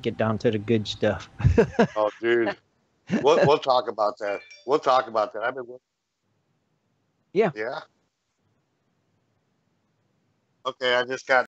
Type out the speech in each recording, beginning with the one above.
get down to the good stuff. Oh, dude, we'll talk about that. We'll talk about that. I mean, Yeah. yeah. Okay, I just got.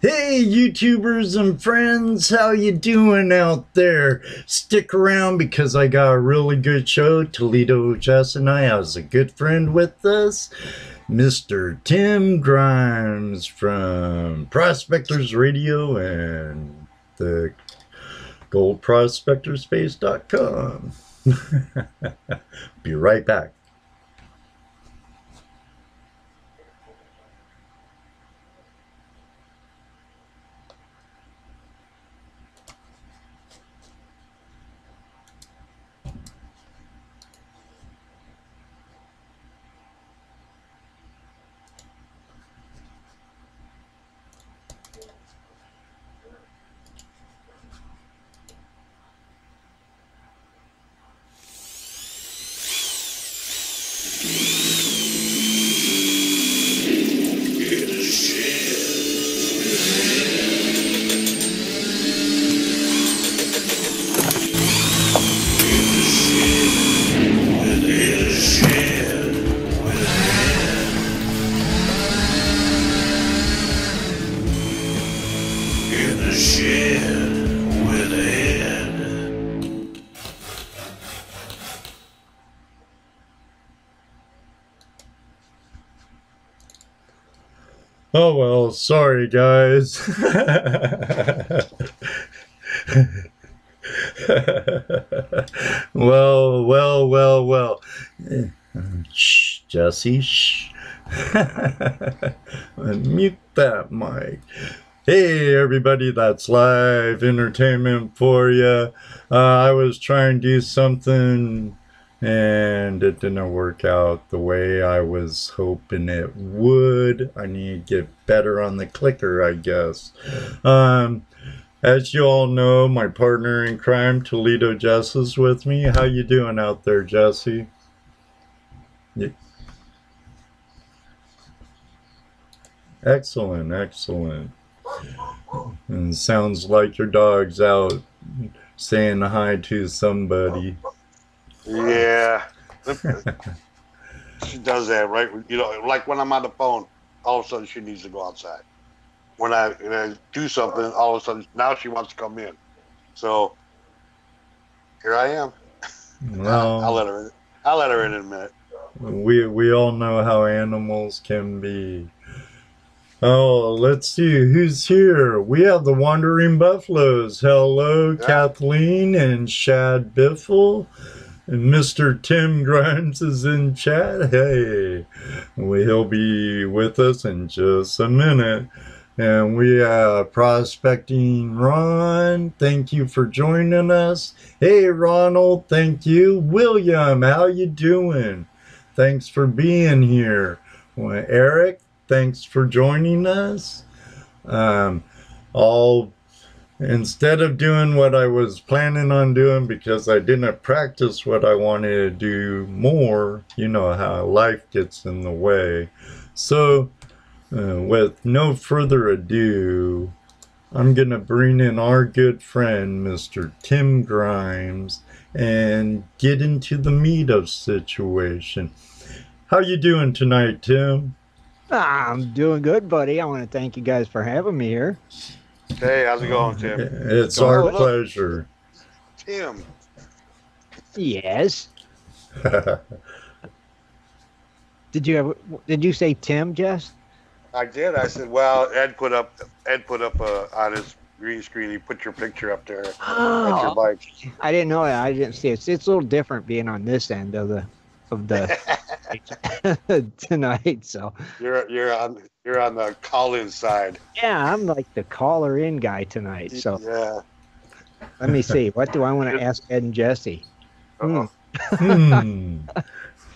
Hey YouTubers and friends, how you doing out there? Stick around because I got a really good show. Toledo Jess and I has a good friend with us, Mr. Tim Grimes from Prospectors Radio and the goldprospectorspace.com. Be right back. Oh well, sorry guys. Well. Shh, Jesse, shh. Mute that mic. Hey everybody, that's live entertainment for you. I was trying to do something and it didn't work out the way I was hoping it would. I need to get better on the clicker, I guess. As you all know, my partner in crime, Toledo Jess, is with me. How you doing out there, Jesse? Yeah. Excellent. And sounds like your dog's out saying hi to somebody. Yeah. She does that, right? You know, like when I'm on the phone, all of a sudden she needs to go outside. When I do something, all of a sudden now she wants to come in. So here I am. Well, I'll let her in a minute. We all know how animals can be. Oh, let's see who's here. We have the Wandering Buffaloes. Hello, Yeah. Kathleen and Shad Biffle. And Mr. Tim Grimes is in chat. Hey, he'll be with us in just a minute. And we have Prospecting Ron. Thank you for joining us. Hey, Ronald. Thank you. William, how you doing? Thanks for being here. Well, Eric, thanks for joining us. Instead of doing what I was planning on doing because I didn't practice what I wanted to do more, you know how life gets in the way. So, with no further ado, I'm going to bring in our good friend, Mr. Tim Grimes, and get into the meat of situation. How you doing tonight, Tim? I'm doing good, buddy. I want to thank you guys for having me here. Hey, how's it going, Tim? It's our pleasure. Tim. Yes. Did you say Tim, Jess? I did. I said, well, Ed put up on his green screen. He put your picture up there. Oh, At your bike. I didn't know that. I didn't see it. It's a little different being on this end of the tonight. So You're on the call-in side. yeah, I'm like the caller in guy tonight. So Yeah. let me see. What do I want to ask Ed and Jesse?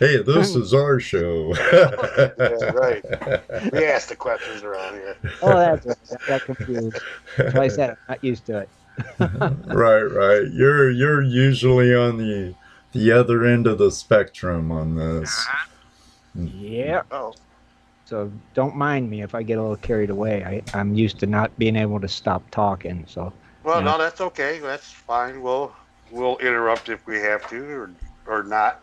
Hey, this is our show. Yeah, right. We ask the questions around here. Oh, that's right. I got confused. That's why I said I'm not used to it. Right. You're usually on the other end of the spectrum on this. Yeah. Oh. So don't mind me if I get a little carried away. I'm used to not being able to stop talking. So Well, yeah. no, that's okay. That's fine. We'll interrupt if we have to, or not.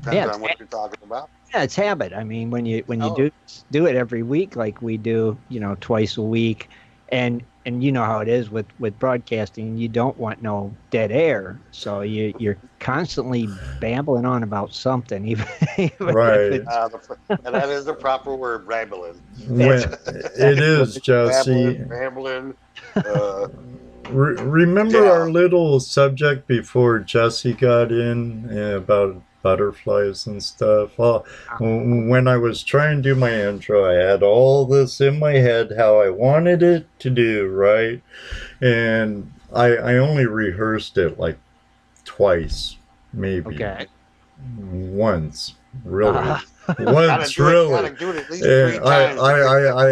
Depends on what you're talking about. Yeah, it's habit. I mean, when you Oh. do it every week, like we do, twice a week, and you know how it is with broadcasting. You don't want no dead air, so you're constantly babbling on about something, even Right. if it's, And that is the proper word, rambling. It is, Jesse. Rambling. Remember Yeah. our little subject before Jesse got in about butterflies and stuff? Well, when I was trying to do my intro, I had all this in my head how I wanted it to do, right? And I only rehearsed it like twice, maybe. okay. Once, really. Gotta Once, do it really. at least 3 And times.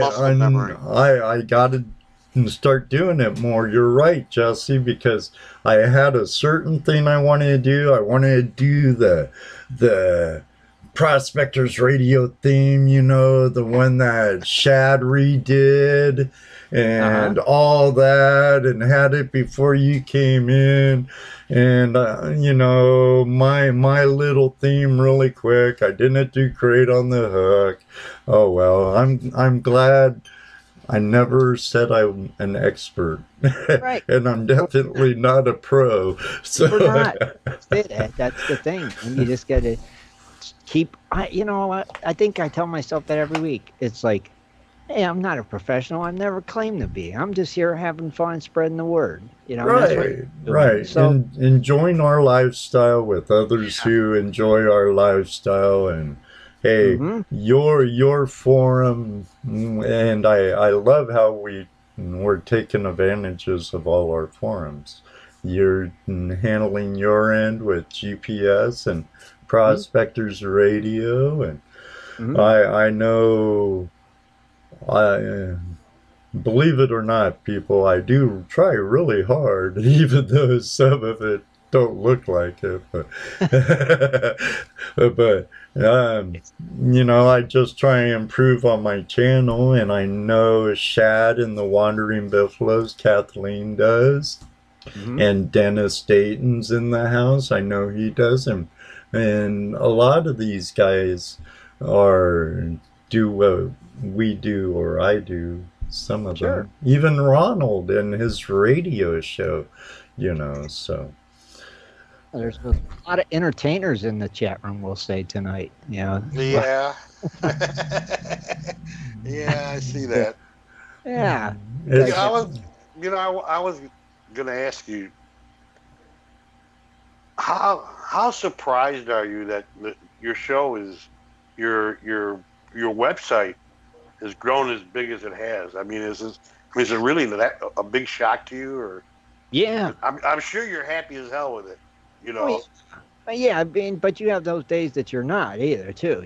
Muscle memory. I got to start doing it more. You're right, Jesse, because I had a certain thing I wanted to do. I wanted to do the Prospectors radio theme, the one that Shad redid and all that, and had it before you came in. And my little theme really quick. I didn't do great on the hook. Oh well, I'm glad. I never said I'm an expert, Right. and I'm definitely not a pro. So We're not. That's it. That's the thing. And you just got to keep. You know what? I think I tell myself that every week. It's like, Hey, I'm not a professional. I never claimed to be. I'm just here having fun, spreading the word. And that's what Right, I'm doing. right. So, Enjoying our lifestyle with others yeah. who enjoy our lifestyle, and hey, Mm-hmm. your forum, and I love how we're taking advantages of all our forums. You're handling your end with GPS and Prospectors Radio, and Mm-hmm. I know I believe it or not, people, I do try really hard, even though some of it don't look like it. But, but It's, I just try and improve on my channel, and I know Shad and the Wandering Biffles, Kathleen does, mm-hmm. and Dennis Dayton's in the house. I know he does, and a lot of these guys are do what we do or I do. Some of Sure. them, even Ronald in his radio show, So There's a lot of entertainers in the chat room, we'll say tonight. Yeah. Yeah, I see Yeah. that. Yeah. You it's guys Yeah, I have, was, I was gonna ask you how surprised are you that your show is your website has grown as big as it has? I mean, is it really that a big shock to you, or yeah. I'm sure you're happy as hell with it, you Oh, yeah. know? Yeah. I mean, but you have those days that you're not either, too.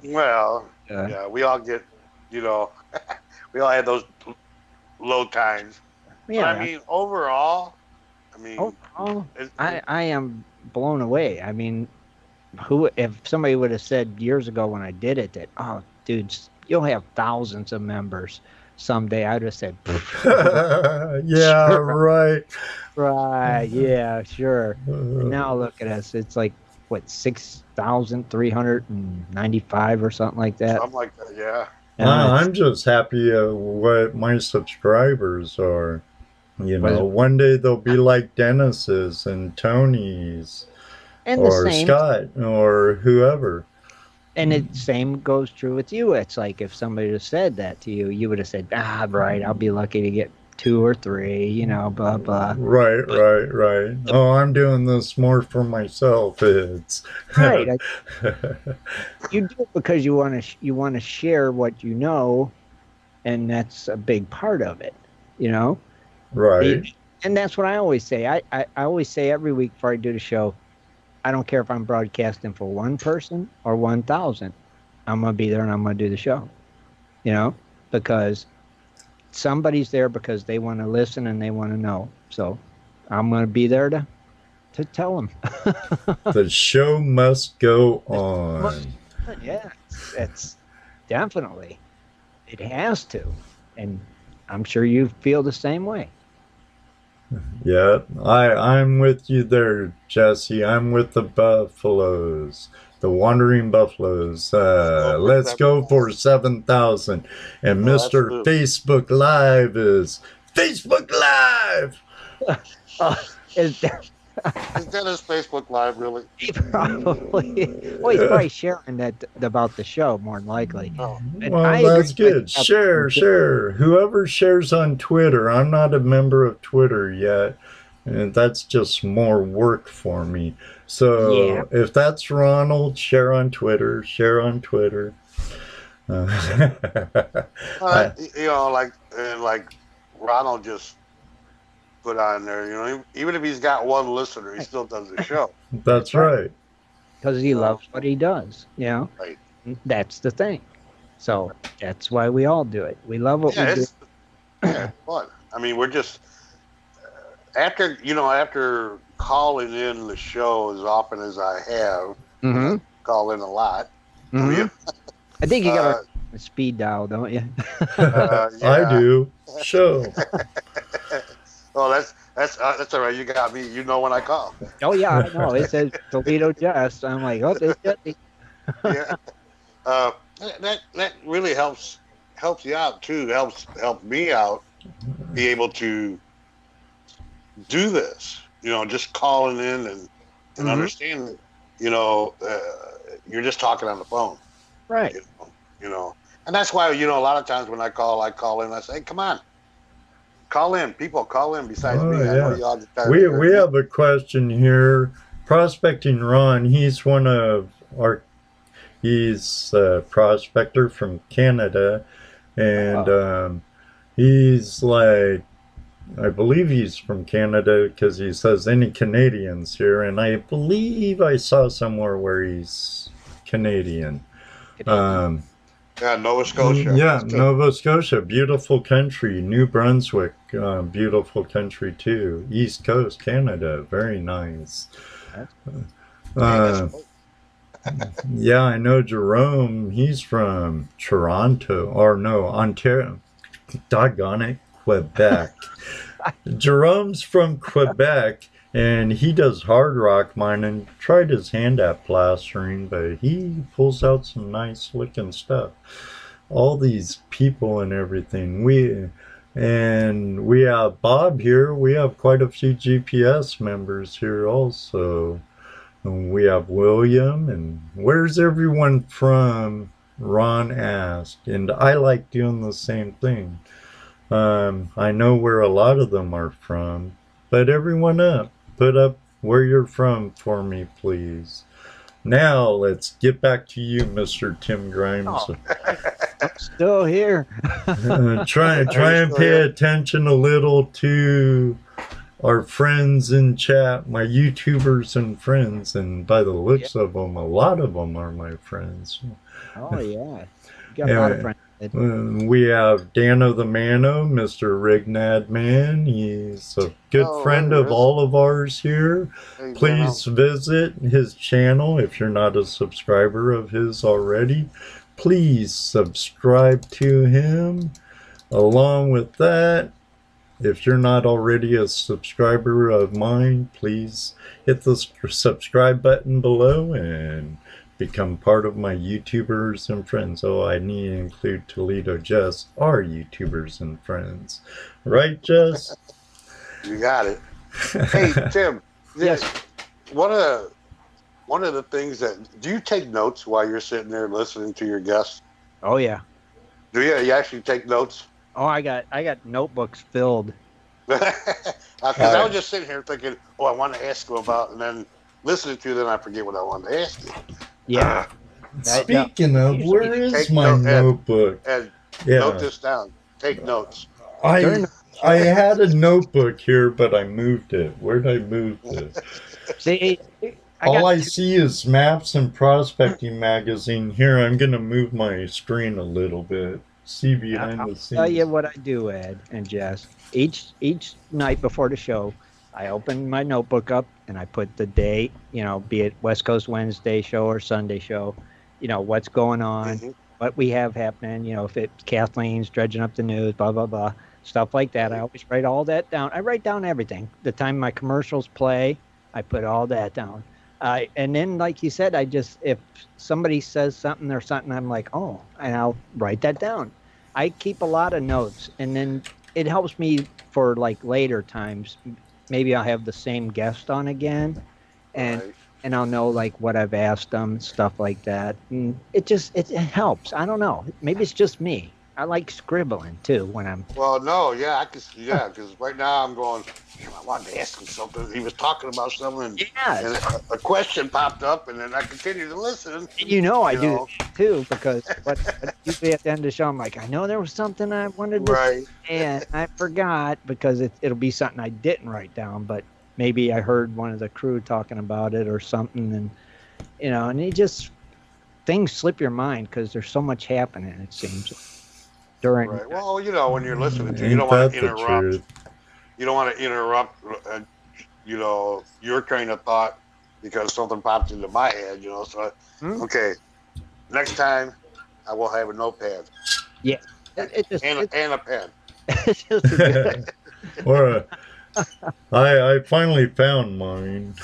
Well, Uh, yeah, we all get, you know, we all had those low times, but I yeah. mean, overall, I mean, Overall, it, I am blown away. I mean, if somebody would have said years ago when I did it that, oh, dudes, you'll have thousands of members someday, I'd have said, yeah, sure, right. right, yeah, sure. And Uh, now look at us. It's like what 6,395 or something like that. something like that, yeah. It's I'm just happy what my subscribers are. was One day they'll be like Dennis's and Tony's and the or same. Scott or whoever. And it same goes true with you. It's like if somebody had said that to you, you would have said, "Ah, right, I'll be lucky to get two or three," blah blah. Right, But right, right. the, Oh, I'm doing this more for myself. It's right, you do it because you want to share what you know, and that's a big part of it. You know, right. The- and that's what I always say. I always say every week before I do the show, I don't care if I'm broadcasting for one person or 1,000. I'm gonna be there and I'm gonna do the show. Because somebody's there because they want to listen and they want to know. So I'm going to be there to tell them. The show must go on. Yeah, it's definitely, it has to. And I'm sure you feel the same way. Yeah, I'm with you there, Jesse. I'm with the Buffaloes, the Wandering Buffaloes. Let's go for Let's go 7,000. for 7,000. And Oh, Mr. absolutely. Facebook Live is Facebook Live. Is there Is that his Facebook Live, really? he probably he's probably sharing that about the show more than likely. Oh, And Well, I agree that's with good. Share. Whoever shares on Twitter, I'm not a member of Twitter yet, and that's just more work for me. Yeah. So if that's Ronald, share on Twitter. Share on Twitter. I, like Ronald just put on there, even if he's got one listener, he still does the show. that's right. Because he loves what he does. Right. That's the thing. So that's why we all do it. We love what we do. It's fun. I mean, we're just after calling in the show as often as I have, Mm-hmm. I call in a lot. Mm-hmm. I think you got Uh, a speed dial, don't you? I yeah. do. Show. Oh, that's all right. You got me. You know when I call. Oh yeah, I know. It says Toledo Jess. I'm like, oh, this Jesse. Yeah. That really helps you out too. Help me out, be able to do this. Just calling in and Mhm. understanding. You're just talking on the phone. Right. You know. And that's why, you know, a lot of times when I call in, I say, hey, come on, call in. People call in besides me. I know yeah. you all the time. We have a question here. Prospecting Ron, he's one of our, he's a prospector from Canada, and he's like, I believe he's from Canada because he says any Canadians here, and I believe I saw somewhere where he's Canadian. Yeah, Nova Scotia. Yeah, Nova Scotia, beautiful country. New Brunswick, beautiful country too. East Coast, Canada, very nice. Yeah, I know Jerome. He's from Toronto, or no, Ontario. Doggone it, Quebec. Jerome's from Quebec, and he does hard rock mining. Tried his hand at plastering, but he pulls out some nice looking stuff. All these people and everything. We have Bob here. We have quite a few GPS members here also. And we have William, and where's everyone from? Ron asked, and I like doing the same thing. I know where a lot of them are from, but everyone put up where you're from for me, please. Now let's get back to you, Mr. Tim Grimes. Oh, I'm still here. Try and pay attention a little to our friends in chat, my YouTubers and friends, and by the looks of them, a lot of them are my friends. Oh yeah, you got a lot of friends. We have Dano the Mano, Mr. Rignad Man. He's a good friend of all of ours here. Hey, Please visit his channel if you're not a subscriber of his already. Please subscribe to him. Along with that, if you're not already a subscriber of mine, please hit the subscribe button below and become part of my YouTubers and friends. Oh, I need to include Toledo Jess, our YouTubers and friends. Right, Jess? You got it. Hey, Tim. Yes. One of the things that, do you take notes while you're sitting there listening to your guests? Oh yeah. Do you? You actually take notes? Oh, I got notebooks filled. Because I was just sitting here thinking, oh, I want to ask you about, and then listening to you, then I forget what I wanted to ask you. Yeah. Speaking of, where is my notebook? And note this down. Take notes. I had a notebook here, but I moved it. Where'd I move it? See, all I see is maps and prospecting magazine. Here, I'm going to move my screen a little bit. See behind the scenes. I'll tell you what I do, Ed and Jess. Each night before the show, I open my notebook up and I put the date, you know, be it West Coast Wednesday show or Sunday show, you know, what's going on, what we have happening, you know, if it's Kathleen's dredging up the news, blah, blah, blah, stuff like that. I always write all that down. I write down everything. The time my commercials play, I put all that down. And then, like you said, if somebody says something or something, I'm like, oh, and I'll write that down. I keep a lot of notes, and then it helps me for like later times. Maybe I'll have the same guest on again, and I'll know like what I've asked them, stuff like that. And it helps. I don't know. Maybe it's just me. I like scribbling too when I'm. Well, no, yeah, I can, yeah, because right now I'm going. I wanted to ask him something. He was talking about something, and a question popped up, and then I continued to listen. You know, I do too, because usually at the end of the show, I'm like, I know there was something I wanted to say, and I forgot because it'll be something I didn't write down, but maybe I heard one of the crew talking about it or something, and you know, and things slip your mind because there's so much happening. It seems. Right. Well, you know, when you're listening to, you don't want to interrupt. You don't want to interrupt, you know, your train of thought because something popped into my head, you know. So, okay, next time I will have a notepad. Yeah. And a pen. Or I finally found mine.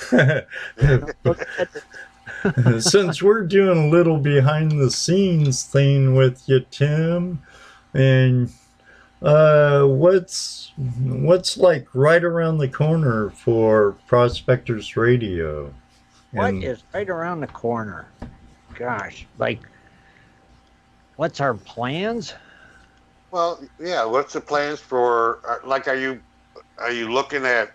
Since we're doing a little behind the scenes thing with you, Tim, and what's like right around the corner for Prospectors Radio? What is right around the corner? Gosh, like What's our plans? Well, yeah. What's the plans for? Like, are you looking at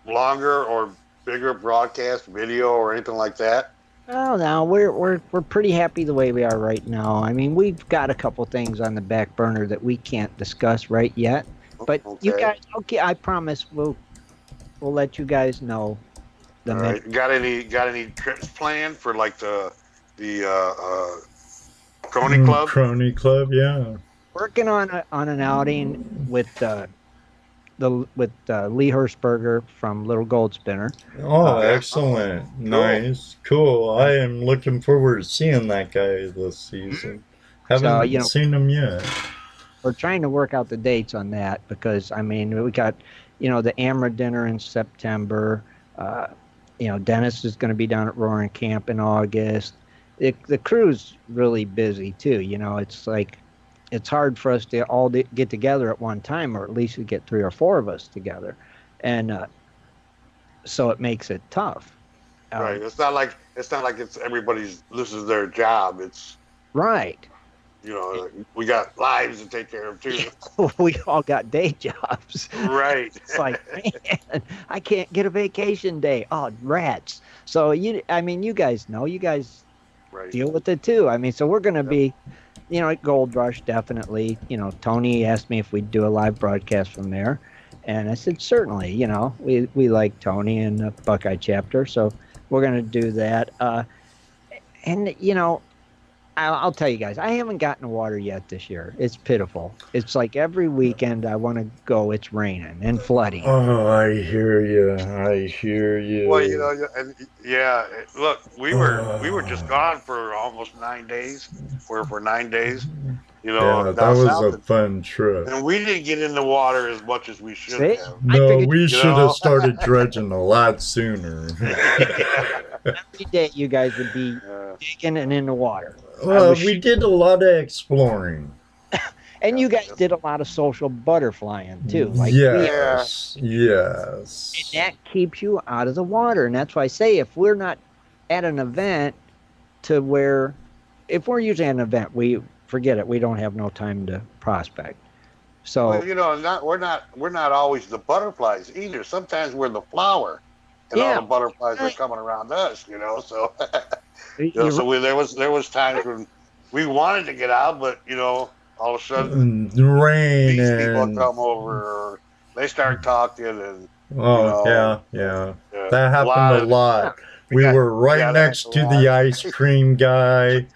longer or bigger broadcast video or anything like that? Oh, no, we're pretty happy the way we are right now. I mean, we've got a couple things on the back burner that we can't discuss right yet. But you Okay. guys, okay, I promise we'll let you guys know the All minute. right. Got any trips planned for like the crony club? Crony Club, yeah. Working on an outing with Lee Hirschberger from Little Gold Spinner. Oh, Okay. excellent. Oh, cool. Nice. Cool. I am looking forward to seeing that guy this season. So, Haven't seen him yet. we're trying to work out the dates on that because, I mean, we got, the Amra dinner in September. Dennis is going to be down at Roaring Camp in August. The crew's really busy too. It's like it's hard for us to all get together at one time, or at least to get 3 or 4 of us together, and so it makes it tough. Right. It's not like it's everybody's. This is their job. It's Right. we got lives to take care of too. We all got day jobs. Right. It's like, man, I can't get a vacation day. Oh, rats. So you guys know, you guys Right. deal with it too. I mean, so we're going to be, at Gold Rush, definitely. Tony asked me if we'd do a live broadcast from there. And I said, certainly, we like Tony and the Buckeye chapter. So we're going to do that. And, I'll tell you guys, I haven't gotten to water yet this year. It's pitiful. It's like every weekend I want to go, it's raining and flooding. Oh, I hear you. I hear you. Well, and yeah. Look, we were just gone for almost 9 days. For 9 days. Yeah, that down was south, a fun trip. and we didn't get in the water as much as we should See? have. No, we should have started dredging a lot sooner. Every day you guys would be digging and in the water. Well, we did a lot of exploring. And you guys did a lot of social butterflying too. Like yes. And that keeps you out of the water. And that's why I say if we're not at an event to where, if we're usually at an event, we forget it. We don't have no time to prospect. So we're not always the butterflies either. Sometimes we're the flower, and all the butterflies are coming around us. So so there was times when we wanted to get out, but all of a sudden rain these and people come over, or they start talking, and yeah, that happened a lot. We were right next to the ice cream guy,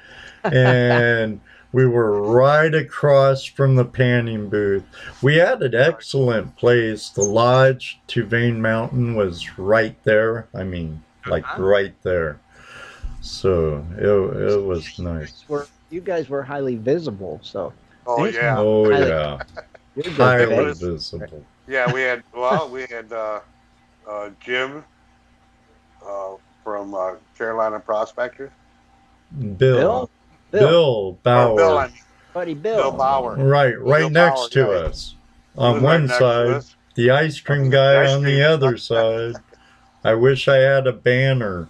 and we were right across from the panning booth. We had an excellent place. The lodge to Vane Mountain was right there. I mean, like right there. So it was nice. You guys were highly visible, so. Oh yeah. Oh yeah. Highly visible. Yeah, we had Jim from Carolina Prospectors. Bill Bauer. Bill, I mean, Buddy Bill Bauer. Right Bill next Bauer, to us. On right one next to side, us. the ice cream guy on the other side. I wish I had a banner.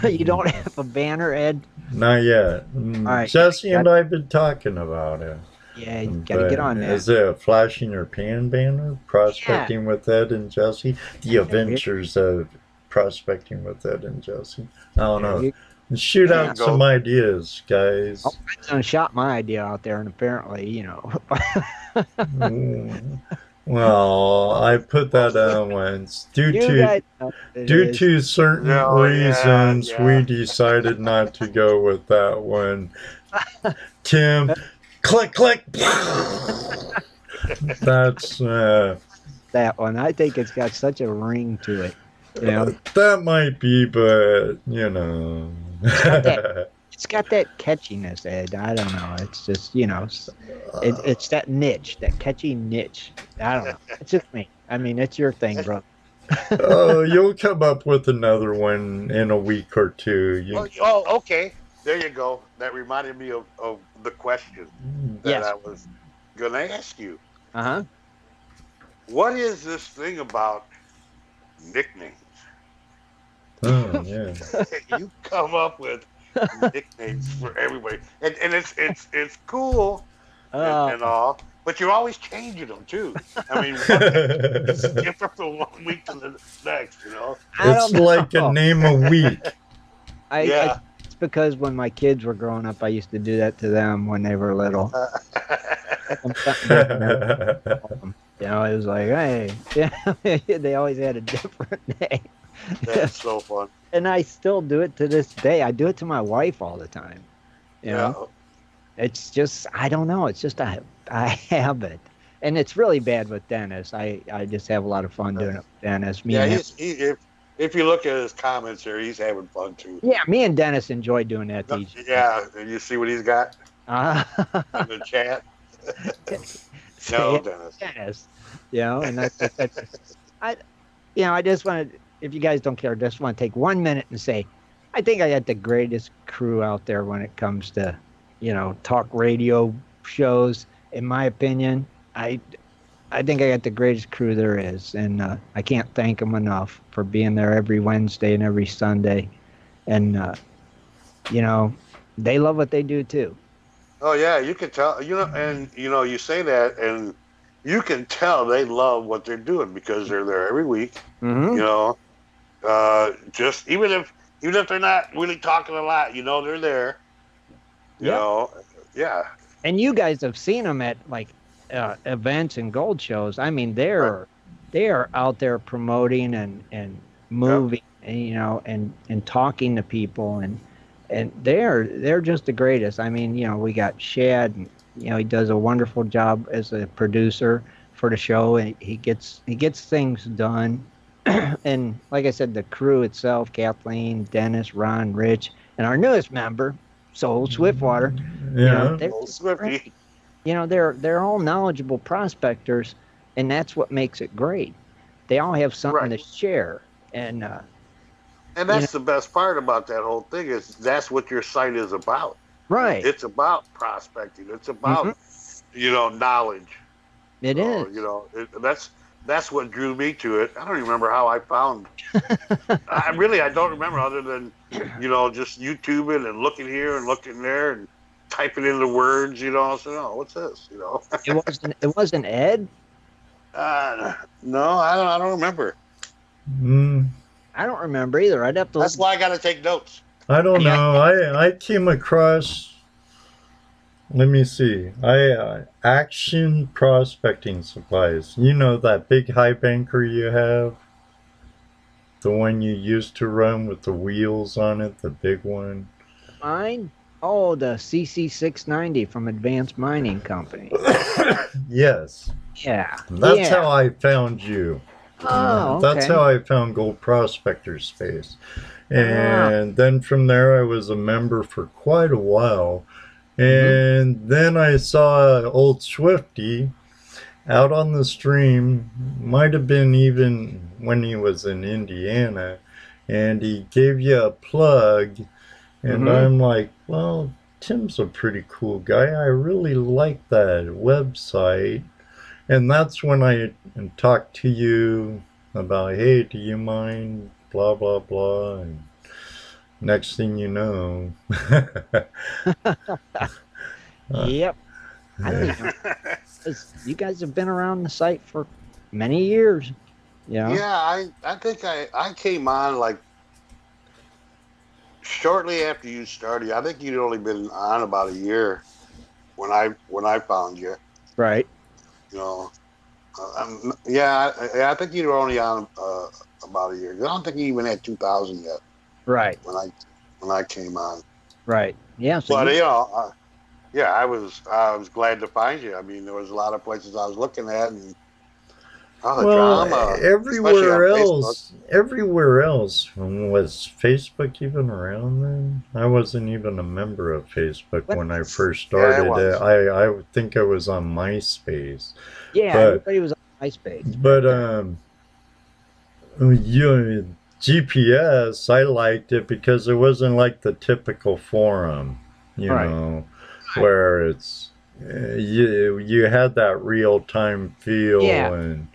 You don't have a banner, Ed? Not yet. right. Jesse and I have been talking about it. Yeah, you gotta get on that. Is it a flash in your pan banner? Prospecting with Ed and Jesse? The adventures of prospecting with Ed and Jesse. I don't know. Shoot out some ideas, guys. I shot my idea out there, and apparently, Well, I put that on once. Due to certain reasons, we decided not to go with that one. Tim, click. That's that one. I think it's got such a ring to it. That might be, but It's got that catchiness, Ed. I don't know. It's just, it's that niche, that catchy niche. I don't know. It's just me. I mean, it's your thing, bro. You'll come up with another one in a week or two. Oh, okay. There you go. That reminded me of the question that I was going to ask you. Uh-huh. What is this thing about nicknames? Oh, yeah. You come up with nicknames for everybody, and it's cool Oh, and all, but you're always changing them too. I mean, one week it's different from one week to the next, you know. I It's don't like a know. name a week. I Yeah. it's because when my kids were growing up, I used to do that to them when they were little. Call them something different every call them. You know, it was like, hey, yeah, they always had a different name. That's so fun. And I still do it to this day. I do it to my wife all the time. You know, Yeah. it's just, I don't know. It's just a habit. And it's really bad with Dennis. I just have a lot of fun doing it with Dennis. Me Yeah, and him. if you look at his comments here, he's having fun too. Yeah, me and Dennis enjoy doing that to each other. Yeah, and you see what he's got Uh, in the chat. say No, it, Dennis. Dennis. You know, and I, I just want to, if you guys don't care, just want to take 1 minute and say, I think I got the greatest crew out there when it comes to, talk radio shows. In my opinion, I think I got the greatest crew there is, and I can't thank them enough for being there every Wednesday and every Sunday, and you know, they love what they do too. Oh yeah, you can tell. And you say that, and you can tell they love what they're doing because they're there every week. You Mm-hmm. know, just even if they're not really talking a lot, they're there. You Yep. know, yeah, And you guys have seen them at like events and gold shows. I mean, right, they are out there promoting and yep, moving, and, and talking to people, and they're just the greatest. I mean, we got Shad, and, he does a wonderful job as a producer for the show, and he gets things done. And like I said, the crew itself, Kathleen, Dennis, Ron, Rich, and our newest member, Soul Swiftwater, Yeah. they're old just Swifty. great. They're all knowledgeable prospectors, and that's what makes it great. They all have something Right. to share, and And you know, that's the best part about that whole thing is that's what your site is about. right? It's about prospecting. It's Hmm. about knowledge. It So is. that's what drew me to it. I don't even remember how I found. I don't remember other than just YouTubing and looking here and looking there and typing in the words. So no, what's this? It wasn't Ed. No, I don't remember. Mm, I don't remember either. I'd have to look. That's why I got to take notes. I don't Yeah. know. I came across. Let me see. Action prospecting supplies. You know that big high banker you have, the one you used to run with the wheels on it, the big one. Mine. Oh, the CC690 from Advanced Mining Company. Yes, Yeah. that's Yeah. how I found you. Oh, That's how okay. I found Gold Prospector Space. Ah. And then from there, I was a member for quite a while. Hmm. And then I saw old Swifty out on the stream, might have been even when he was in Indiana, and he gave you a plug. And Hmm. I'm like, well, Tim's a pretty cool guy. I really like that website. And that's when I talked to you about, hey, do you mind? Blah, blah, blah. And next thing you know, Yep. I don't even. You guys have been around the site for many years. Yeah. Yeah, I think I came on like shortly after you started. I think you'd only been on about a year when I found you. Right. You know, yeah, I think you were only on about a year. I don't think you even had 2,000 yet Right. when I came on. Right. Yeah. So But you. yeah, I was glad to find you. I mean, there was a lot of places I was looking at, and the well, drama, especially on Facebook. everywhere else, was Facebook even around then? I wasn't even a member of Facebook What? when I first Yeah, it started. was. I would think I was on MySpace, Yeah. but Everybody was on MySpace back but then. GPS, I liked it because it wasn't like the typical forum, Right. where it's you had that real time feel, Yeah. and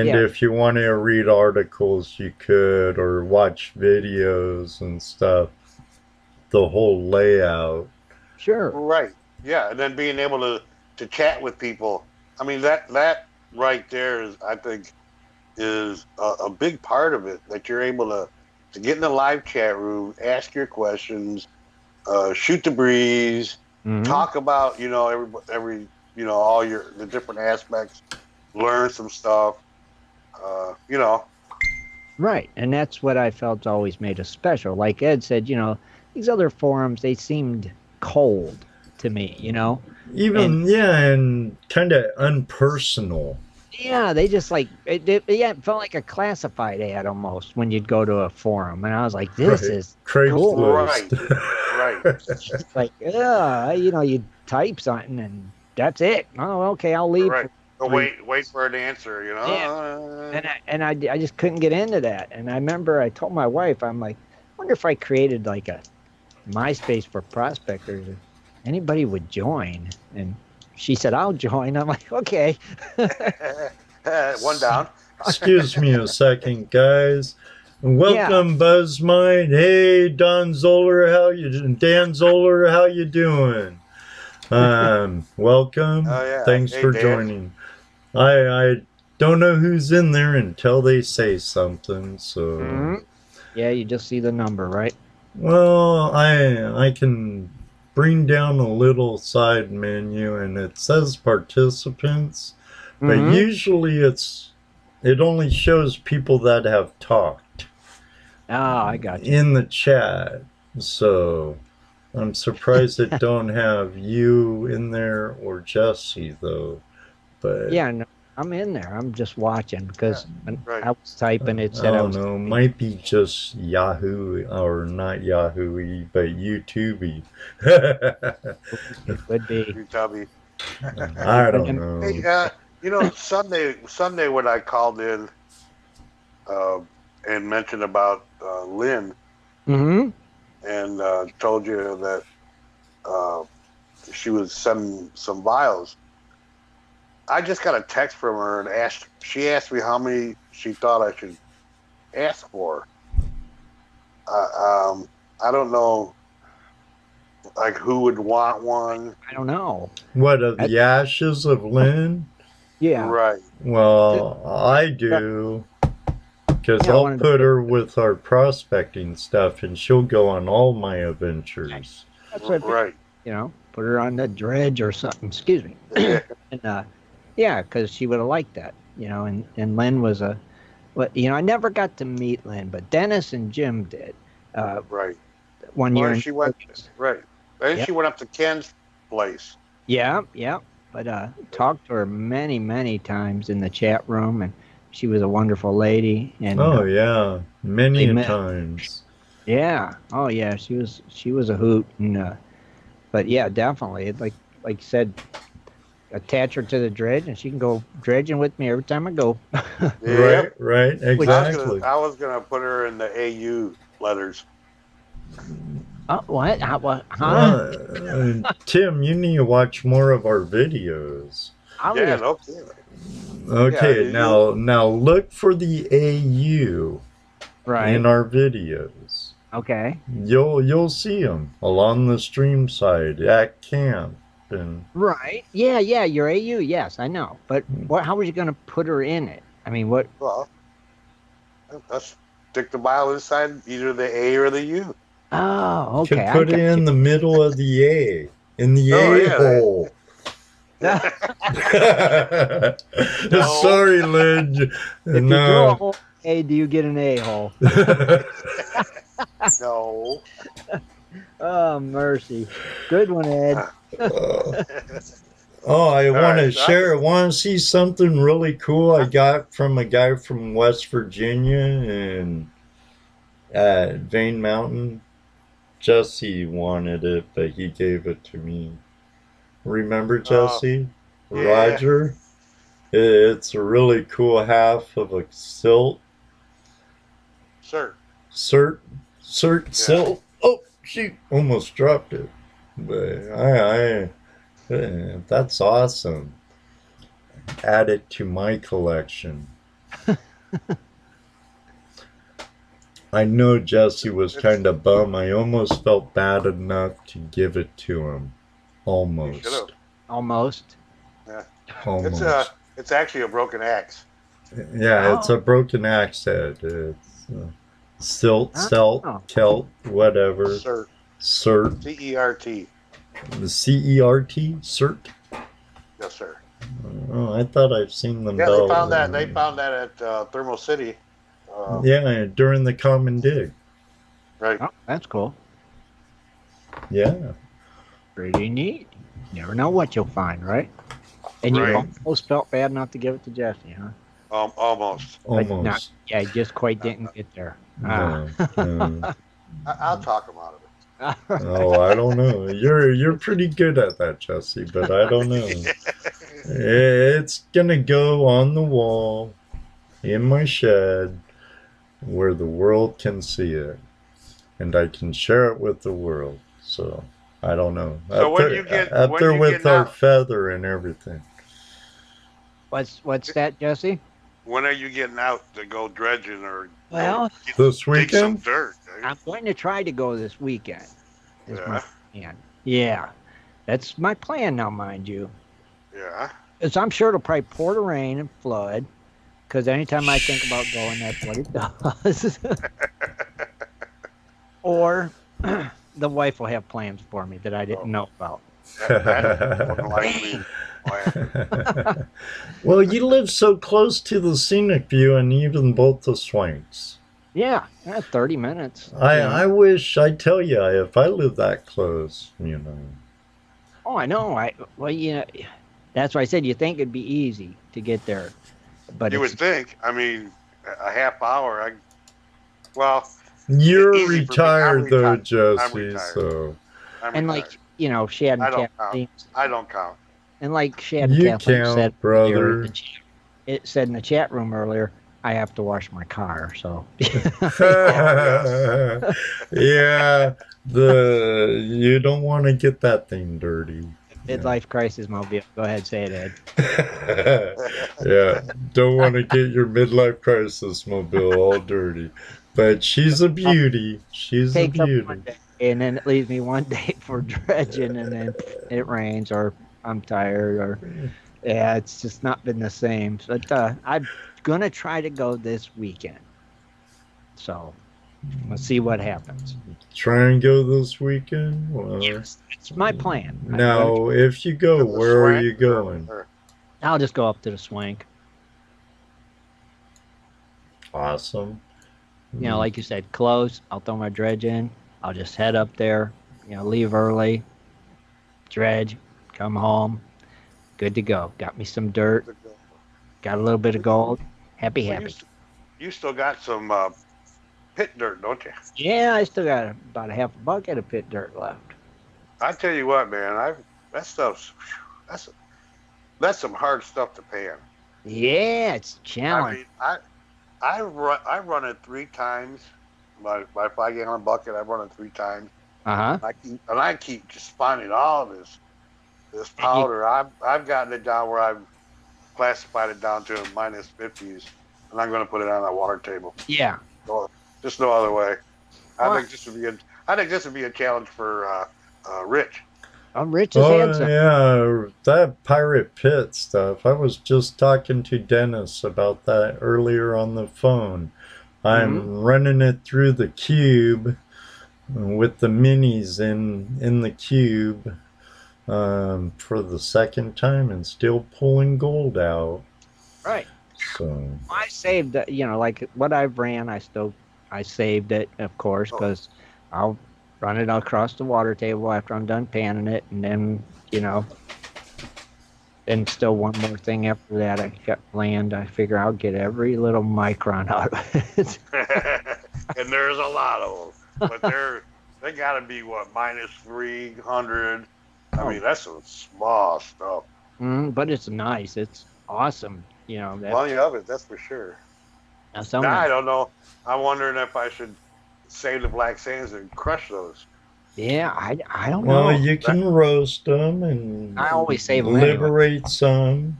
Yeah. if you wanted to read articles, you could, or watch videos and stuff. the whole layout. Sure. Right. Yeah, and then being able to chat with people. I mean that right there is, I think, is a big part of it, that you're able to get in the live chat room, ask your questions, shoot the breeze, talk about every all the different aspects, learn some stuff. You know. Right. And that's what I felt always made us special. Like Ed said, these other forums, they seemed cold to me, Even, And yeah, and kind of unpersonal. yeah, they just like it felt like a classified ad almost when you'd go to a forum, and I was like, "This Right. is cool." Right. Craigslist. Right. It's like, you type something and that's it. Oh, okay, I'll leave. Right. For Wait for an answer. yeah, and I just couldn't get into that. And I remember I told my wife, I'm like, I wonder if I created like a MySpace for prospectors, if anybody would join. And she said, I'll join. I'm like, okay. One down. Excuse me a second, guys. Welcome, BuzzMind. Hey, Dan Zoller, how you doing? Welcome. Oh, yeah. Thanks Hey, for Dan. joining. I don't know who's in there until they say something. So, Yeah, you just see the number, right? well, I can bring down a little side menu and it says participants, but usually it only shows people that have talked. Ah, I got you. In the chat. So I'm surprised it don't have you in there or Jesse though. But Yeah, no, I'm in there. I'm just watching because right. I was typing. It I said don't know. Might be just Yahoo or not Yahoo-y, but YouTube-y. It would be. Tubby. I don't know. Hey, Sunday when I called in and mentioned about Lynn and told you that she was sending some vials, I just got a text from her and she asked me how many she thought I should ask for. I don't know, like, who would want one. I don't know. What, of the ashes of Lynn? Yeah. Right. Well, I do. Because I'll put her with our prospecting stuff and she'll go on all my adventures. That's what Right. Put her on the dredge or something. Excuse me. And yeah, because she would have liked that. And Lynn was I never got to meet Lynn, but Dennis and Jim did. Right. 1 year. She went. Right. Then she went up to Ken's place. Yeah. But talked to her many, many times in the chat room, and she was a wonderful lady. And yeah, many times. Yeah. Oh yeah, she was a hoot. And but yeah, definitely. Like you said, attach her to the dredge, and she can go dredging with me every time I go. Right, exactly. I was gonna put her in the AU letters. Oh, what? Huh? Tim, you need to watch more of our videos. Okay, now look for the AU in our videos. Okay. You'll see them along the stream side at camp. Right. Yeah, your AU, yes, I know. But how was you going to put her in it? I mean, what? Well, let's stick the vial inside either the A or the U. Oh, okay. Could put it in the middle of the A, in the A-hole. Sorry, Lynn. If you drill a hole A, do you get an A-hole? No. Oh, mercy. Good one, Ed. I want to share. Want to see something really cool I got from a guy from West Virginia and at Vane Mountain. Jesse wanted it, but he gave it to me. Remember Jesse? Yeah. Roger? It's a really cool half of a silt. Silt. Oh, shoot. Almost dropped it. But that's awesome. Add it to my collection. I know Jesse was It's- kind of bummed. I almost felt bad enough to give it to him. You should have. Almost. Almost. Yeah. Almost. It's actually a broken axe. Yeah, it's Oh. a broken axe head. It's silt, Oh. celt, kelt, whatever. Cert. Cert. C-E-R-T. The C-E-R-T? Cert? Yes, sir. Oh, I thought I've seen them. Yeah, they found that. They found that at Thermal City. Yeah, during the common dig. Right. Oh, that's cool. Yeah. Pretty neat. Never know what you'll find, right? And you Right. almost felt bad enough to give it to Jesse, huh? Almost. But Almost. not, yeah, you just quite didn't get there. No, no. I'll talk him out of it. Oh, I don't know. You're pretty good at that, Jesse, but I don't know. It's gonna go on the wall in my shed where the world can see it, and I can share it with the world. So I don't know. So up when there, you get- up when there you with get our out- feather and everything. What's that, Jesse? When are you getting out to go dredging or Well, This dig some weekend? dirt? I'm going to try to go this weekend. Is Yeah. my plan. Yeah. That's my plan now, mind you. Yeah. Because I'm sure it'll probably pour the rain and flood. Because anytime I think about going, that's what it does. Or the wife will have plans for me that I didn't know about. That wouldn't like me. Why? Well, you live so close to the scenic view and even both the swanks. Yeah, 30 minutes. I wish, I tell you, if I lived that close, you know. Oh, I know. Well, you know, that's why I said you think it'd be easy to get there, but You would it's, think. I mean, a half hour. Well, You're Easy for me. retired, I'm though, I'm Jesse, retired. so I'm and retired. like you know, Shad I and don't Kathleen, I don't count. and like Shad and you Kathleen count, said earlier in brother. the chat, it said in the chat room earlier, I have to wash my car, so Yeah, you don't want to get that thing dirty. midlife crisis mobile. Go ahead, say it, Ed. Yeah, don't want to get your midlife crisis mobile all dirty. But she's a beauty. She's a Takes up beauty. one day, and then it leaves me one day for dredging, and then it rains, or I'm tired, or yeah, it's just not been the same. But I'm gonna try to go this weekend, so we'll see what happens. Try and go this weekend? Well, Yes, it's my plan. I'm now, if you go, To the where are swank you going? I'll just go up to the swank. Awesome. You know, like you said, close. I'll throw my dredge in. I'll just head up there. You know, leave early, dredge, come home, good to go. Got me some dirt. Got a little bit of gold. Happy, Well, happy. you still got some pit dirt, don't you? Yeah, I still got about a half a bucket of pit dirt left. I tell you what, man, that's some hard stuff to pan. Yeah, it's a I challenge. mean, I run it 3 times. My 5-gallon bucket, I run it 3 times. Uh-huh. I keep just finding all of this powder. I've gotten it down where I've classified it down to minus 50s, and I'm going to put it on that water table. Yeah. So, just no other way. I Well, think this would be a challenge for Rich. Rich has had Oh, some. yeah, that pirate pit stuff. I was just talking to Dennis about that earlier on the phone. I'm running it through the cube with the minis in the cube for the second time and still pulling gold out. Right. So I saved, you know, like what I've ran, I saved it, of course, because I'll run it across the water table after I'm done panning it, and then, you know, and still one more thing after that, I got land. I figure I'll get every little micron out of it. And there's a lot of them, but they got to be minus 300. I mean, that's some small stuff. But it's nice. It's awesome. You know, Plenty of it, that's for sure. now Now I don't know. I'm wondering if I should save the black sands and crush those. yeah, I don't know. well, you can roast them and I always save 'em anyway. liberate some,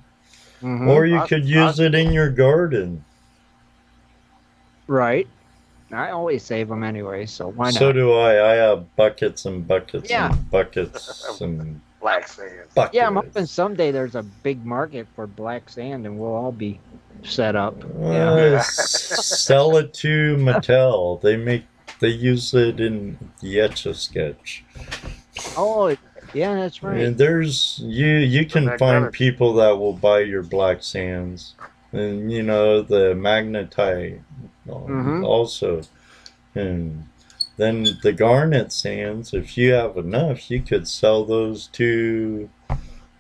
Mhm. or you could use I- it in your garden. Right. I always save them anyway, so why not? So do I. I have buckets and buckets Yeah. and buckets and Black sand. buckets. Yeah, I'm hoping someday there's a big market for black sand and we'll all be set up. Yeah. Yeah. Sell it to Mattel. They use it in the Etch-a-Sketch. Oh, yeah, that's right. And there's you can magnetic. find people that will buy your black sands, and you know the magnetite also, and then the garnet sands. If you have enough, you could sell those to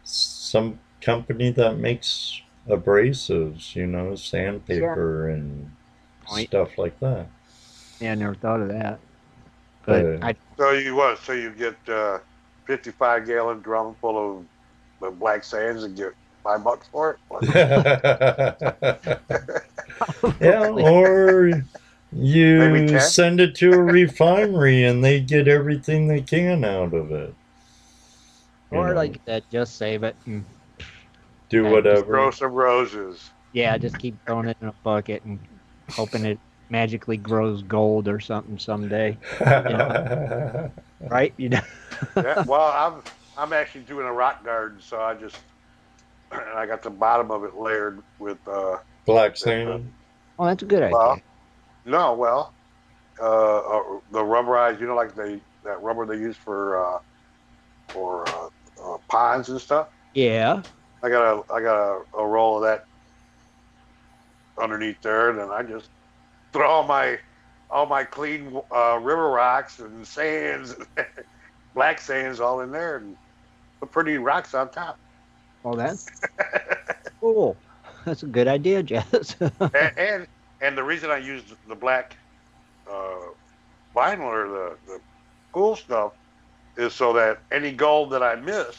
some company that makes abrasives, you know, sandpaper and stuff like that. Yeah, I never thought of that. But So you what? So you get 55-gallon drum full of black sands and get $5 for it? Yeah, or Maybe you 10? send it to a refinery and they get everything they can out of it. or like that, just save it and do just whatever. Grow some roses. yeah, just keep throwing it in a bucket and hoping it magically grows gold or something someday. Right? You know. Yeah, well, I'm actually doing a rock garden, so I got the bottom of it layered with Black sand. Oh, that's a good idea. well, no, well, the rubberized, you know, like that rubber they use for ponds and stuff. Yeah. I got a roll of that underneath there, and then I just throw all my clean river rocks and sands, black sands, all in there, and put pretty rocks on top. Well, that's cool. That's a good idea, Jess. and the reason I used the black vinyl or the cool stuff is so that any gold that I miss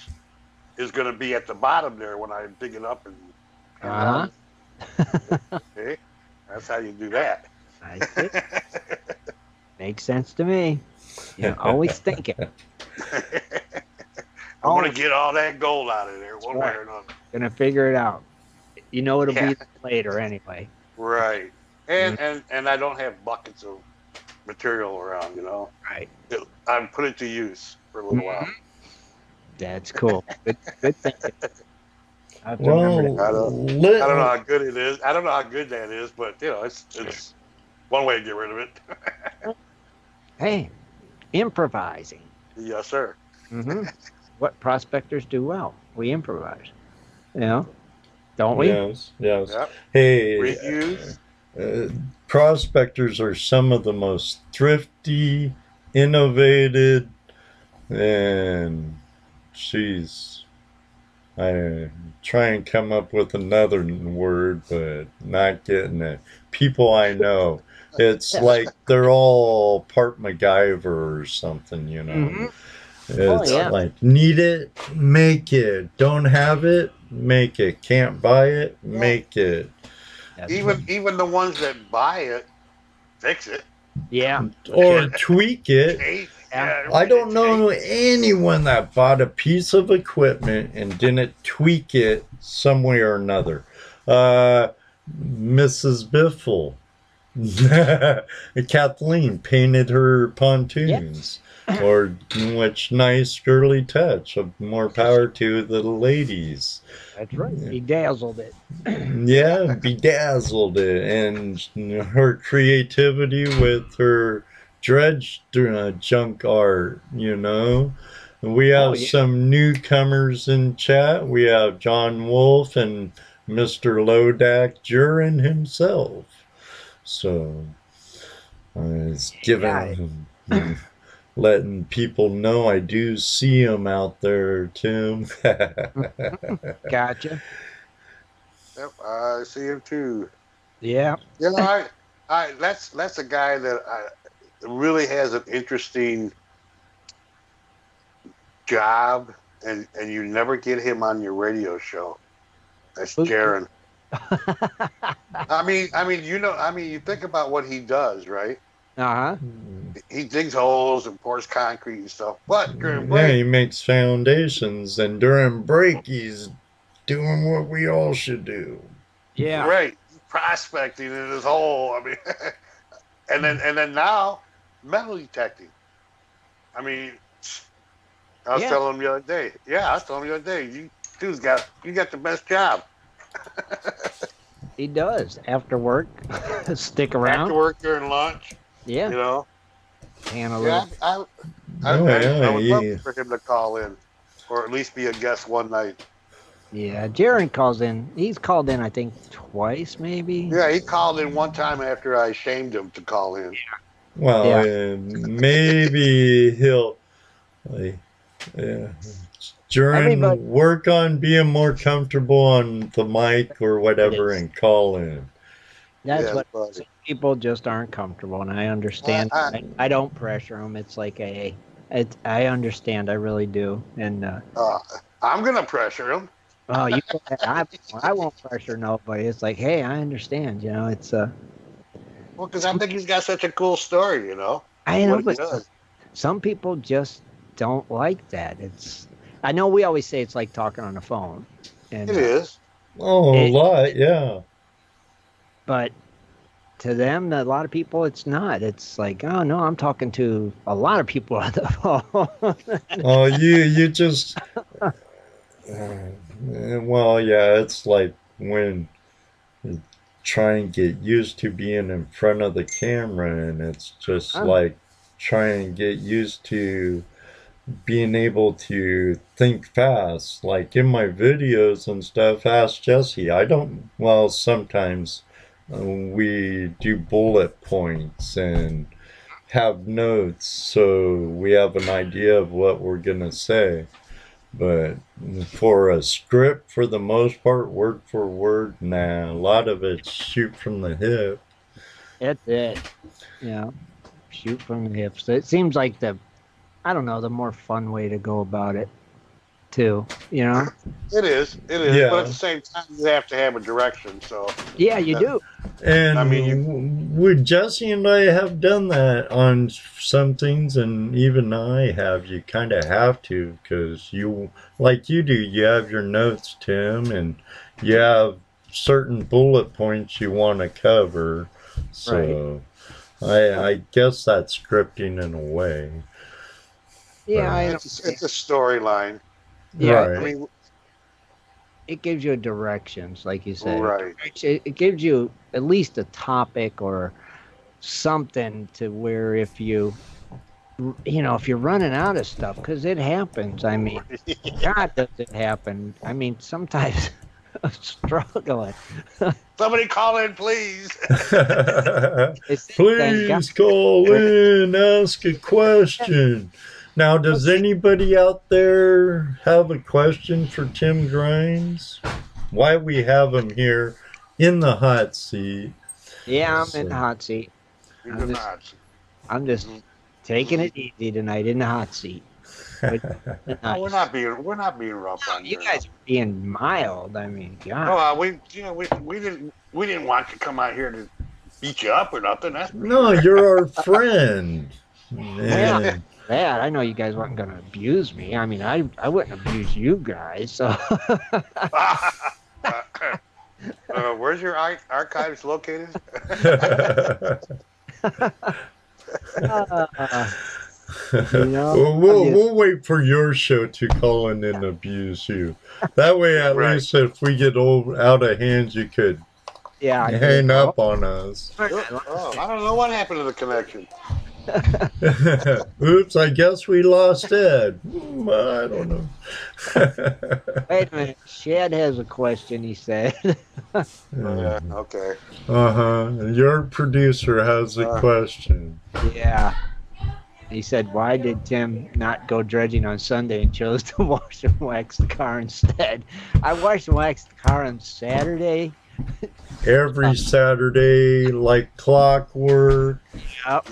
is going to be at the bottom there when I dig it up and okay, that's how you do that. I see. Makes sense to me. You know, always thinking. I want to get all that gold out of there one way or another. Gonna figure it out. You know it'll be later anyway. Right. And I don't have buckets of material around, you know. Right. I put it to use for a little while. That's cool. Good thinking. I have to Well, I don't know how good it is. I don't know how good that is, but you know, it's one way to get rid of it. Hey, improvising. Yes, sir. What prospectors do well. We improvise. You know, don't we? Yes. Yep. Hey, Reuse. prospectors are some of the most thrifty, innovative, and I try and come up with another word, but not getting it. People I know, it's like they're all part MacGyver or something, you know. It's like, need it, make it. Don't have it, make it. Can't buy it, make it. Even the ones that buy it, fix it. Yeah. Or tweak it. I don't know anyone that bought a piece of equipment and didn't tweak it some way or another. Mrs. Biffle. Kathleen painted her pontoons. Or which nice girly touch. More power to the ladies. That's right. Bedazzled it. Yeah, bedazzled it. And her creativity with her dredge junk art, you know. We have some newcomers in chat. We have John Wolf and Mr. Lodak Jurin himself. So it's giving letting people know I do see them out there, Tim. Gotcha. Yep, I see him too. Yeah. You know, that's a guy that really has an interesting job, and you never get him on your radio show. That's Jaron. I mean, you think about what he does, right? He digs holes and pours concrete and stuff. But during break, he makes foundations, and during break, he's doing what we all should do. Yeah. Right. Prospecting in his hole. I mean, and then now metal detecting. I mean, I was Yeah. telling him the other day. Yeah, I was telling him the other day. You got the best job. He does. After work, stick around. After work during lunch. Yeah. You know. Handle Yeah, it. Oh, I would love yeah. for him to call in, or at least be a guest one night. Yeah. Jaron calls in. He's called in, I think, twice, maybe. Yeah, he called in one time after I shamed him to call in. Well, Yeah. maybe he'll Jaron Everybody- work on being more comfortable on the mic or whatever is. and call in. That's Yeah, what but- some people just aren't comfortable, and I understand. I don't pressure them. It's like I understand. I really do. And I'm gonna pressure him. oh, I won't pressure nobody. It's like, hey, I understand. You know, it's Well, because I think he's got such a cool story. You know. I know, what he but does. some people just don't like that. I know we always say it's like talking on the phone, and It is. Oh, a lot, yeah. but to them, a lot of people, it's not. It's like, oh no, I'm talking to a lot of people on the phone. Oh, you just well, yeah, it's like when you try and get used to being in front of the camera, and it's just like trying to get used to being able to think fast. Like in my videos and stuff, ask Jesse. Well, sometimes we do bullet points and have notes so we have an idea of what we're going to say. But for a script, for the most part, word for word, nah, a lot of it's shoot from the hip. That's it. Yeah, shoot from the hips. It seems like I don't know, the more fun way to go about it, too. You know? It is. Yeah. But at the same time, you have to have a direction. So Yeah, you do. And I mean, would Jesse and I have done that on some things, and even I have. You kind of have to, because like you do, you have your notes, Tim, and you have certain bullet points you want to cover. So I guess that's scripting in a way. Yeah, it's a storyline. Yeah, Right. I mean, it gives you directions, like you said. Right. It gives you at least a topic or something to where if if you're running out of stuff, because it happens. I mean, God, does it happen? I mean, sometimes I'm struggling. somebody call in, please. Please call in, ask a question. Now, does anybody out there have a question for Tim Grimes? Why we have him here in the hot seat? Yeah, I'm in the hot seat. You're not. I'm just taking it easy tonight in the hot seat. No, we're not being rough on You guys are being mild. I mean, God. Oh, we didn't want to come out here to beat you up or nothing. No, you're our friend. Yeah. That I know you guys weren't going to abuse me. I mean, I wouldn't abuse you guys. So where's your archives located? We'll wait for your show to call in and abuse you. That way, at least if we get out of hand, you could hang up on us. Oh, I don't know what happened to the connection. Oops, I guess we lost Ed. I don't know. Wait a minute. Shad has a question, he said. Yeah, okay. Your producer has a question. Yeah. He said, why did Tim not go dredging on Sunday and chose to wash and wax the car instead? I washed and waxed the car on Saturday. Every Saturday, like clockwork. Yep.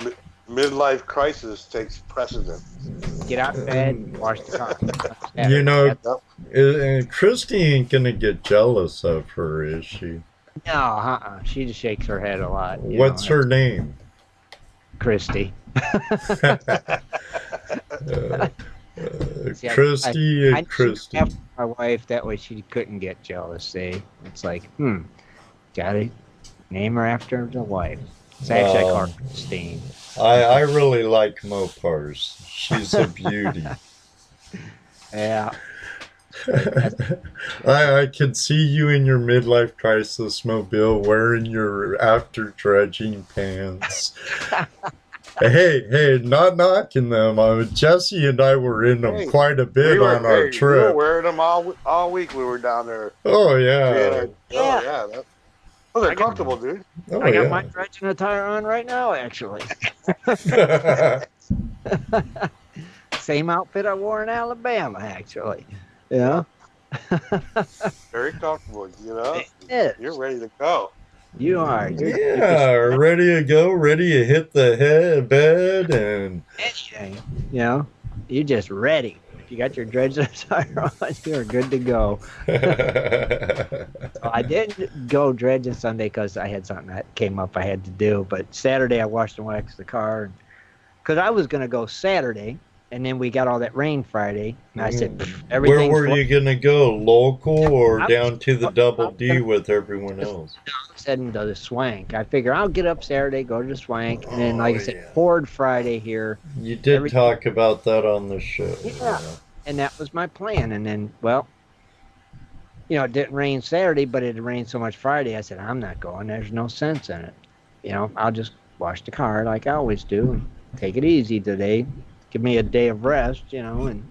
Midlife crisis takes precedent. Get out of bed and wash the car. You know, Christy ain't gonna get jealous of her, is she? No, she just shakes her head a lot. What's her name? Christy. Christy and Christy. After my wife, that way she couldn't get jealous. See, it's like, gotta name her after the wife. It's actually I call her Christine. I really like Mopars. She's a beauty. Yeah. I can see you in your midlife crisis mobile wearing your after dredging pants. Hey, not knocking them. Jesse and I were in them quite a bit on our trip. We were wearing them all week we were down there. Oh, yeah. They're comfortable, dude. Oh, I got my dredging attire on right now, actually. Same outfit I wore in Alabama, actually. Yeah. Very comfortable, you know. You're ready to go. You are. You're ready to go, ready to hit the bed and anything. You know, you're just ready. If you got your dredging attire on, you're good to go. I didn't go dredging Sunday because I had something that came up I had to do. But Saturday I washed and waxed the car because I was going to go Saturday. And then we got all that rain Friday. And I said, everything. Where were you going to go? Local or down to the Double D with everyone else? I was heading to the Swank. I figure I'll get up Saturday, go to the Swank. And then, like I said, Ford Friday here. You did talk about that on the show. Yeah. And that was my plan. And then, well, you know, it didn't rain Saturday, but it rained so much Friday. I said, I'm not going. There's no sense in it. You know, I'll just wash the car like I always do and take it easy today. Give me a day of rest, you know, and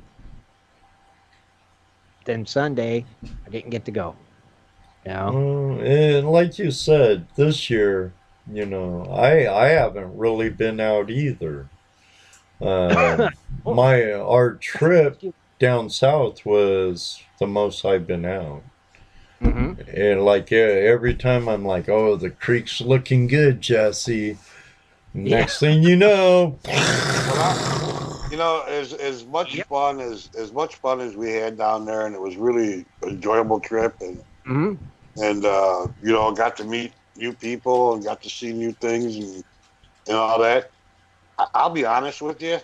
then Sunday, I didn't get to go. You know? And like you said, this year, you know, I haven't really been out either. Our trip down south was the most I've been out. Mm-hmm. And like every time I'm like, oh, the creek's looking good, Jesse. Next thing you know. You know, as much fun as we had down there, and it was really an enjoyable trip, and you know, got to meet new people and got to see new things and all that. I'll be honest with you,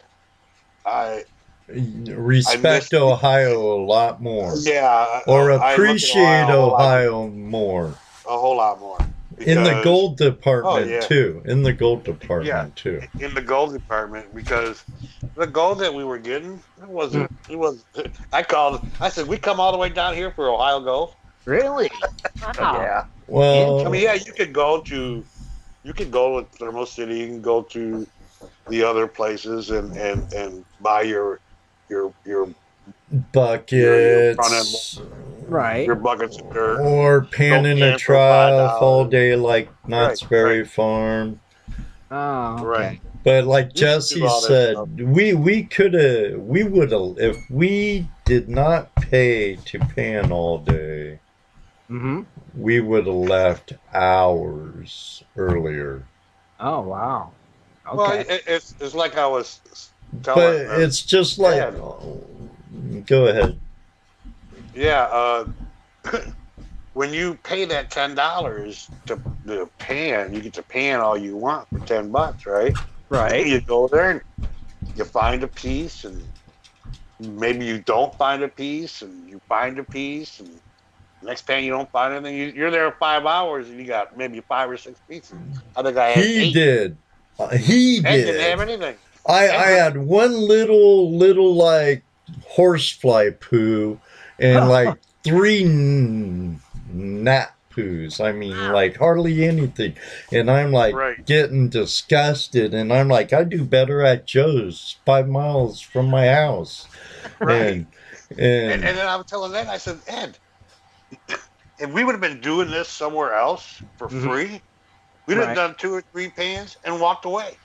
I respect Ohio a lot more. Yeah, or appreciate Ohio more. A whole lot more. Because, in the gold department too. In the gold department too. In the gold department, because the gold that we were getting, it wasn't. I said, we come all the way down here for Ohio Gold. Really? Wow. Yeah. Well, I mean, you could go to Thermo City, you can go to the other places and buy your buckets, right? Your buckets of dirt, or pan in a trough all day, like Knott's Berry Farm. Oh, okay. Right. But like Jesse said, we would have, if we did not pay to pan all day, we would have left hours earlier. Oh wow. Okay. Well, it's like I was telling. But it's just like. Go ahead. Yeah, when you pay that $10 to pan, you get to pan all you want for $10, right? Right. You go there and you find a piece, and maybe you don't find a piece, and you find a piece, and next pan you don't find anything. You're there 5 hours, and you got maybe 5 or 6 pieces. I think I had 8. He did. He didn't have anything. I had one little like horsefly poo and like 3 gnat poos. I mean, like hardly anything. And I'm like getting disgusted. And I'm like, I do better at Joe's 5 miles from my house. Right. And then I was telling Ed, I said, Ed, if we would have been doing this somewhere else for free, we'd have done 2 or 3 pans and walked away.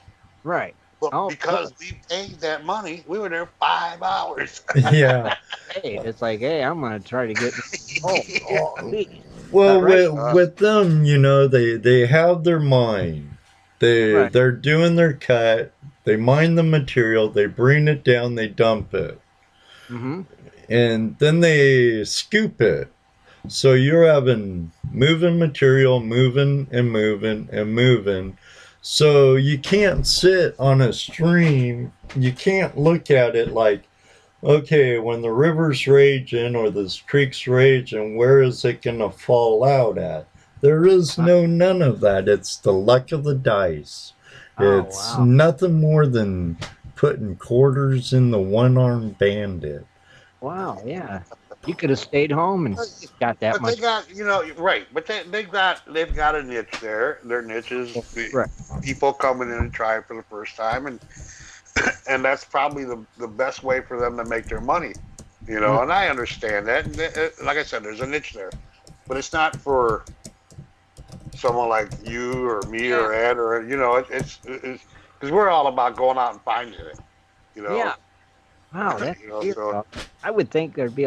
Right. But because we paid that money, we were there 5 hours. Yeah. Hey, it's like, hey, I'm gonna try to get. Well, with them, you know, they have their mind. They're doing their cut. They mine the material. They bring it down. They dump it, and then they scoop it. So you're having moving material, moving and moving and moving. So you can't sit on a stream. You can't look at it like, okay, when the river's raging or this creek's raging, where is it going to fall out at? There is none of that. It's the luck of the dice. Oh, It's wow. nothing more than putting quarters in the one-armed bandit. Wow, yeah. You could have stayed home and got that But they much. got, right. But they've got a niche there. Their niche is Right. people coming in and trying for the first time, and that's probably the best way for them to make their money. And I understand that. And like I said, there's a niche there, but it's not for someone like you or me or Ed or it's because we're all about going out and finding it. Yeah. Wow, that's weird, So though. I would think there'd be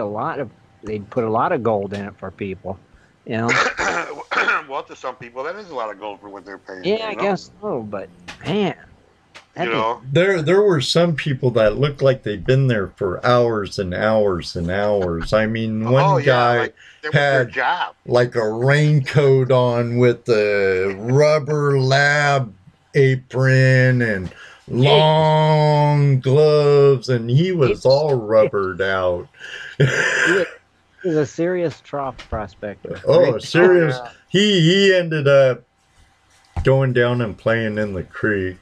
they'd put a lot of gold in it for people. well, to some people, that is a lot of gold for what they're paying. Yeah, I guess so, but man, There were some people that looked like they'd been there for hours and hours and hours. I mean, one guy like that was had their job. like a raincoat on with a rubber lab apron and long gloves, and he was all rubbered out. He was a serious trough prospector. Oh, Right? serious. Oh, He ended up going down and playing in the creek.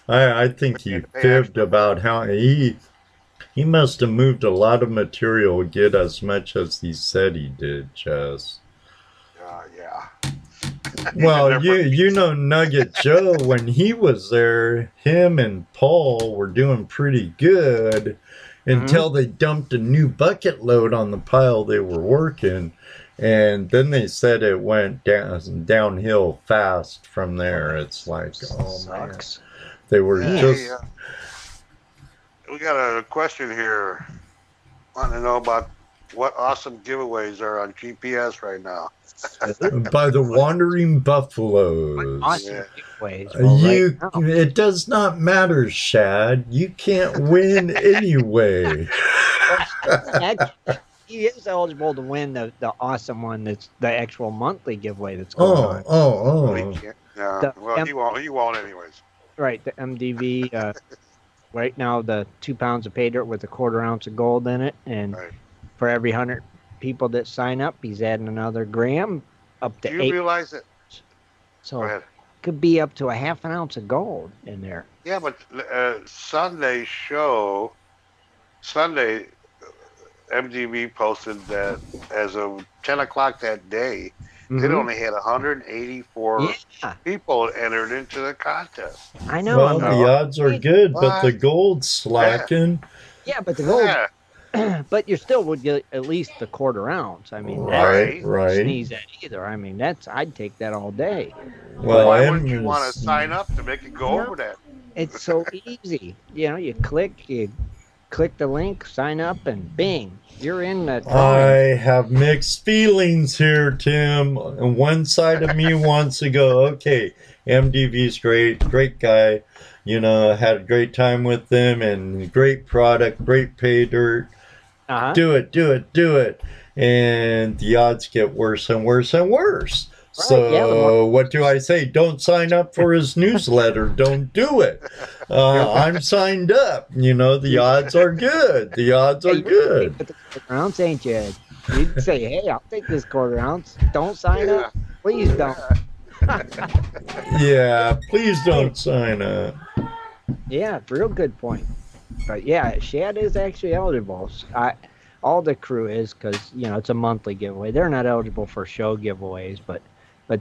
I think he fibbed about how he must have moved a lot of material to get as much as he said he did, Jess. Yeah. Well, you know Nugget Joe, when he was there, him and Paul were doing pretty good until they dumped a new bucket load on the pile they were working. And then they said it went downhill fast from there. It's like, oh man. They were just... We got a question here. Want to know about what awesome giveaways are on GPS right now? By the Wandering Buffaloes. Awesome giveaways. It does not matter, Shad. You can't win anyway. He is eligible to win the awesome one that's the actual monthly giveaway that's going on. He won't anyways. Right, the MDV. Right now, the 2 pounds of pay dirt with a 1/4 ounce of gold in it, and for every 100 people that sign up, he's adding another gram up to 8. Do you realize it? So it could be up to a 1/2 ounce of gold in there. Yeah, but Sunday, MDV posted that as of 10 o'clock that day, it only had 184 people entered into the contest. I know. Well, the odds are good, but the gold's slacking. Yeah, but the gold... but you still would get at least the 1/4 ounce. I mean, right. Sneeze at either. I mean, I'd take that all day. Well, why wouldn't you want to sign up to make it go over that? It's so easy. You click the link, sign up, and bing, you're in the drawing. I have mixed feelings here, Tim. And one side of me wants to go, okay, MDV's great guy. Had a great time with them, and great product, great pay dirt. Do it. And the odds get worse and worse and worse. Right, so what do I say? Don't sign up for his newsletter. Don't do it. I'm signed up. The odds are good. The odds are good. But the 1/4 ounce, ain't you? You'd say, hey, I'll take this 1/4 ounce. Don't sign up. Please don't. Yeah, please don't sign up. Yeah, real good point. But yeah, Shad is actually eligible. All the crew is, because it's a monthly giveaway. They're not eligible for show giveaways, but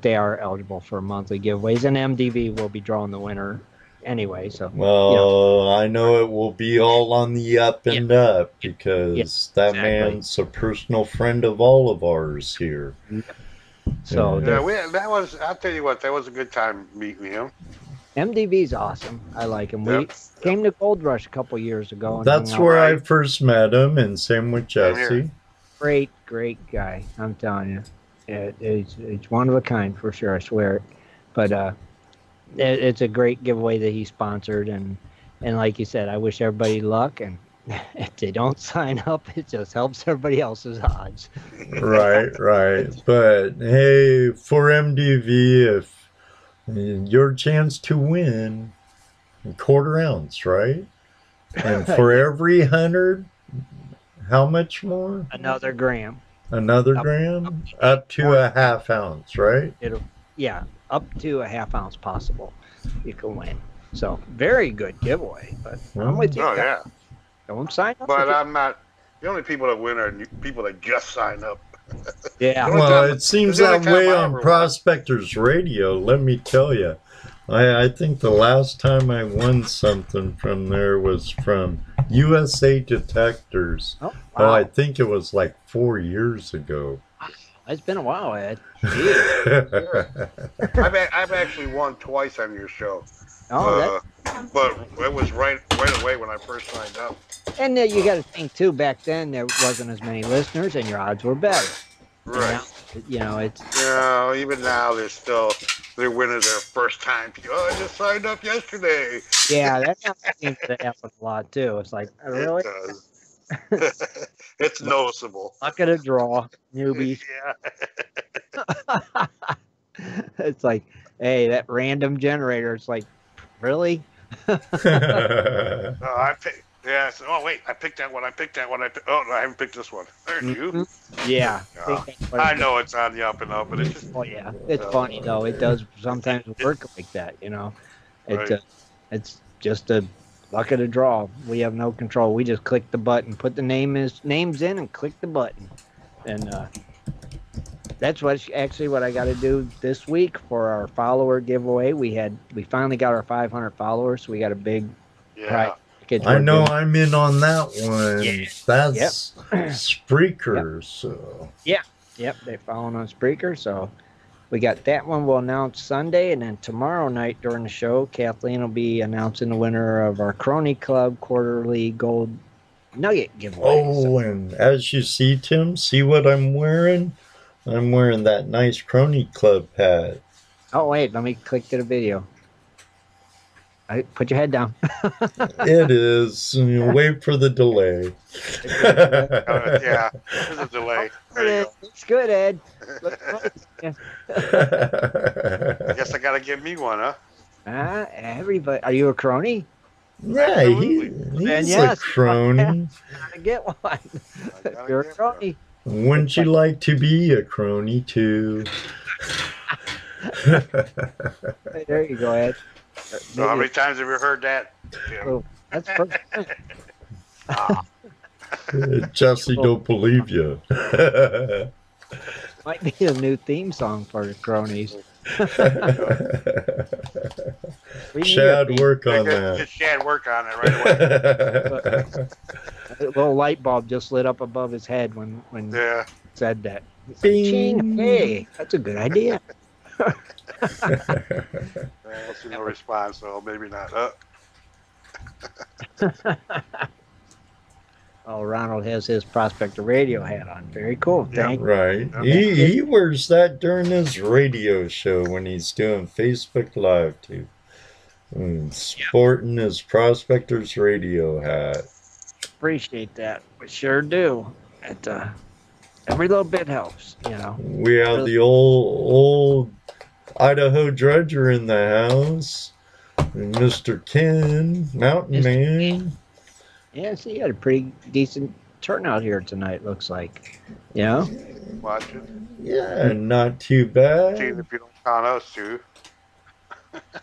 they are eligible for monthly giveaways, and MDV will be drawing the winner anyway. So I know it will be all on the up and up, because that man's a personal friend of all of ours here. So I'll tell you what, that was a good time meeting him. MDV's awesome. I like him. We came to Gold Rush a couple years ago. That's where I first met him, and same with Jesse. Great guy. I'm telling you. It's one of a kind for sure, I swear. But it's a great giveaway that he sponsored, and like you said, I wish everybody luck, and if they don't sign up, it just helps everybody else's odds. Right. But hey, for MDV, if your chance to win, 1/4 ounce, right? And for every 100, how much more? Another gram. Another Up- gram? Up to a half ounce, right? Yeah, up to a half ounce possible. You can win. So very good giveaway. But I'm with you. Oh yeah, Don't sign up. but I'm not. The only people that win are people that just sign up. Yeah. The only Well, time- it seems the only that time way I on ever won. Prospectors Radio, let me tell you. I think the last time I won something from there was from USA Detectors. Oh, Oh, wow. I think it was like 4 years ago. It's been a while, Ed. I've actually won twice on your show. Oh, But it was right away when I first signed up. and you got to think too. Back then, there wasn't as many listeners, and your odds were better. And Right. now, it's Even now they're winning their first time. Oh, I just signed up yesterday. yeah. That seems to happen a lot too. It's like really It does. It's noticeable. luck at a draw, newbies. Yeah. It's like, hey, that random generator. It's like, really? Oh, wait, I picked that one. I picked that one. Oh, no, I haven't picked this one. There's you. Yeah. I know it's on the up and up, but it's just. Oh yeah, it's funny though. It does sometimes work like that, It Right. it's just a luck of the draw. We have no control. We just click the button, put the names in, and click the button, and that's what I got to do this week for our follower giveaway. We finally got our 500 followers, so we got a big Yeah. package. I know I'm in on that one. Yeah. That's Spreaker. So. Yep, they following on Spreaker, so we got that one. We'll announce Sunday, and then tomorrow night during the show, Kathleen will be announcing the winner of our Crony Club quarterly gold nugget giveaway. Oh, and as you see, Tim, see what I'm wearing? I'm wearing that nice Crony Club hat. Oh wait, let me click to the video. Put your head down. It is. Wait for the delay. Yeah. There's a delay. There you go. It's good, Ed. I guess I gotta give me one, huh? Everybody, are you a crony? Yeah, he's Then a yes. crony. Gotta get one. gotta You're a get crony. Wouldn't you like to be a crony too? There you go, Ed. So how many times have you heard that? Tim? Oh, that's perfect. Jesse don't believe you. Might be a new theme song for the cronies. We need Shad, a work on Get that. Shad work on it right away. A little light bulb just lit up above his head when Yeah. said that. He's like, Ching, hey, that's a good idea. I see no response, so maybe not. Oh, Ronald has his Prospector Radio hat on. Very cool. Yeah. Thank you. Right. He wears that during his radio show when he's doing Facebook Live too. Sporting his Prospectors Radio hat. Appreciate that. We sure do. Every little bit helps, We have the old Idaho Dredger in the house. And Mr. Ken, Mountain Man. Yeah, so you had a pretty decent turnout here tonight, looks like. Watch it. Yeah, not too 16 bad. if you don't count us two.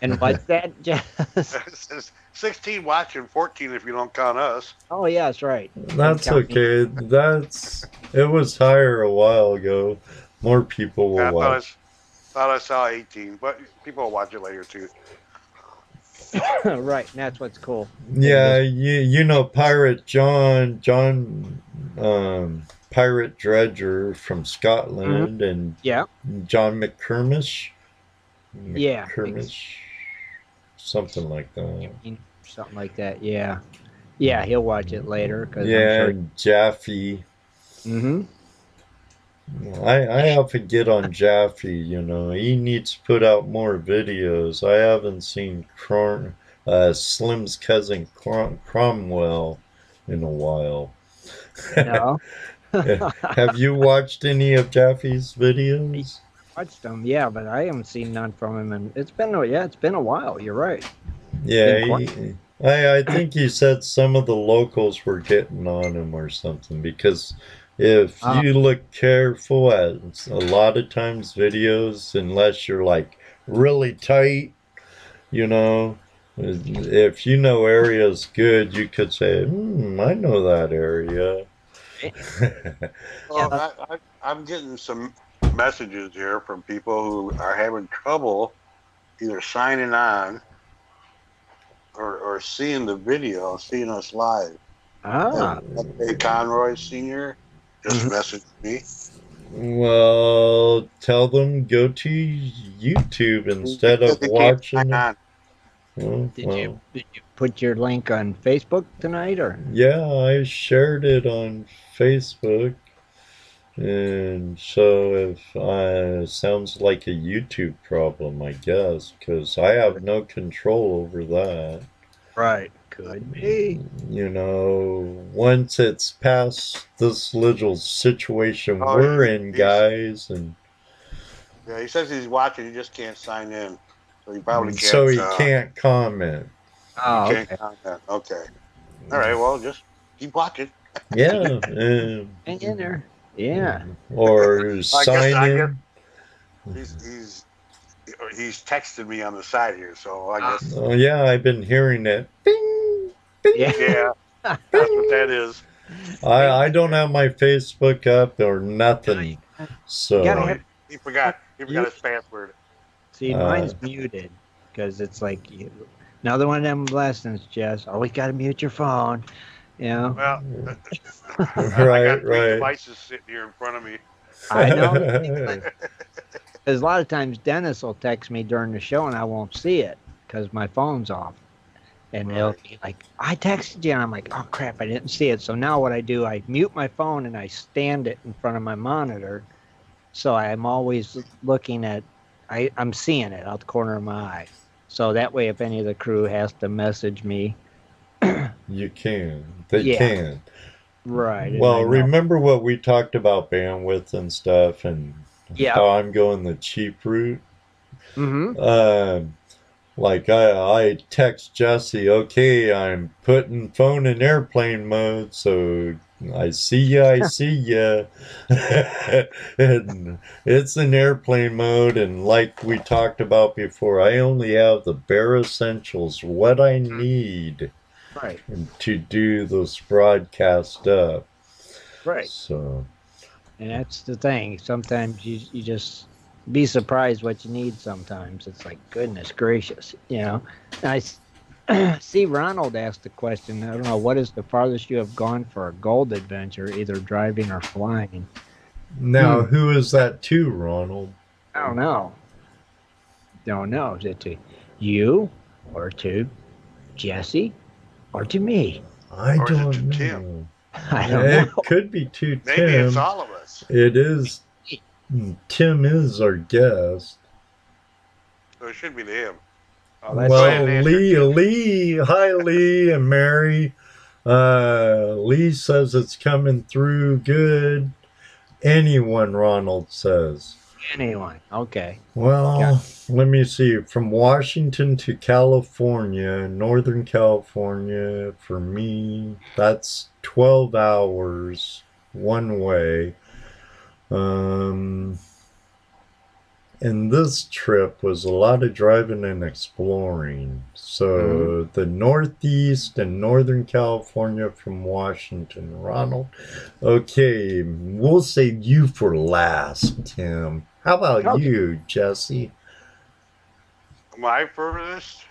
And what's that, Jess? 16 watching, 14 if you don't count us. Oh, yeah, that's right. That's Count me. okay. It was higher a while ago. More people I will watch. thought I saw 18, but people will watch it later too. Right, and that's what's cool. Yeah, you know Pirate John Pirate Dredger from Scotland and Yeah. John McCurmish. Yeah. McCurmish. Something like that. Something like that, yeah. Yeah, he'll watch it later. Yeah, and Jaffe. Mm-hmm. I often get on Jaffe, he needs to put out more videos. I haven't seen Slim's cousin Cromwell in a while. No. Have you watched any of Jaffe's videos? Watched them, yeah, but I haven't seen none from him, and it's been a while. You're right. Yeah, I think he said some of the locals were getting on him or something because If you look careful at a lot of times videos, unless you're like really tight, you know, if you know areas good, you could say, I know that area. Well, I'm getting some messages here from people who are having trouble either signing on or seeing the video, seeing us live. Ah. Hey, Conroy Sr. just Mhm. messaged me. Well, tell them go to YouTube They instead said of they can't sign watching it. on. Oh, well, Did you put your link on Facebook tonight or? yeah, I shared it on Facebook. And so if sounds like a YouTube problem, I guess, because I have no control over that. Right. Could be. You know, once it's past this little situation Oh, we're in, guys, and yeah, he says he's watching. He just can't sign in, so he probably so can't. he can't comment. He Oh, can't okay. comment. Okay. All right. Well, just keep watching. Yeah, Hang in there. Yeah. or I guess. sign I guess in. he's texting me on the side here, so I guess. Oh yeah, I've been hearing it. Bing, Yeah. bing, Yeah, that's what that is. I don't have my Facebook up or You nothing, gotta Oh, so have he forgot. He forgot you. his password. See, mine's muted because it's like another one of them lessons, Jess. Always got to mute your phone. You know. Well, I right, got three right. devices sitting here in front of me. I know. Because a lot of times Dennis will text me during the show and I won't see it because my phone's off. And he'll be like, I texted you. And I'm like, oh, crap, I didn't see it. So now what I do, I mute my phone and I stand it in front of my monitor. So I'm always looking at, I'm seeing it out the corner of my eye. So that way, if any of the crew has to message me, You can. They yeah, can. right. Well, remember what we talked about bandwidth and stuff and Yeah. how I'm going the cheap route? Mm-hmm. Like I text Jesse, okay, I'm putting phone in airplane mode, so I see ya, I see ya. And it's in airplane mode, and like we talked about before, I only have the bare essentials, what I need Right. to do this broadcast up. Right. So, And that's the thing. Sometimes you just be surprised what you need sometimes. It's like, goodness gracious, you know. And I see Ronald asked the question, I don't know, what is the farthest you have gone for a gold adventure, either driving or flying? now who is that to, Ronald? I don't know. Don't know. Is it to you or to Jesse or to me? I Or is it don't to know. Tim? I don't It know. could be to Tim. Maybe it's all of us. It is. Tim is our guest. So it should be to him. Well, Lee, hi Lee and Mary. Lee says it's coming through good. Anyone, Ronald says. Anyone. Okay. Well, let me see. From Washington to California, Northern California, for me, that's 12 hours one way. And this trip was a lot of driving and exploring. So the Northeast and Northern California from Washington, Ronald. Okay, we'll save you for last, Tim. How about you, Jesse? My furthest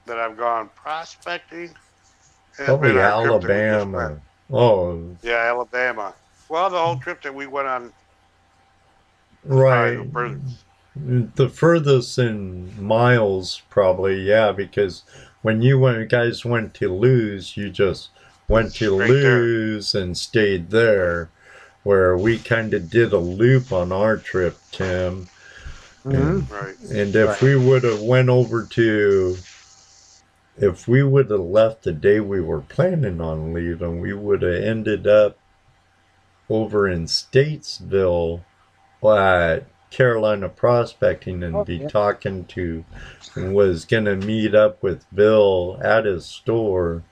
that I've gone prospecting has Probably been our trip that we just Alabama. went. Oh, Yeah, Alabama. Well, the whole trip that we went on. right. The furthest in miles, probably, yeah, because when you guys went to Luz, you just went to Luz and stayed there, where we kind of did a loop on our trip, Tim. And if we would have went over to, if we would have left the day we were planning on leaving, we would have ended up over in Statesville at Carolina Prospecting and be talking to, and was gonna meet up with Bill at his store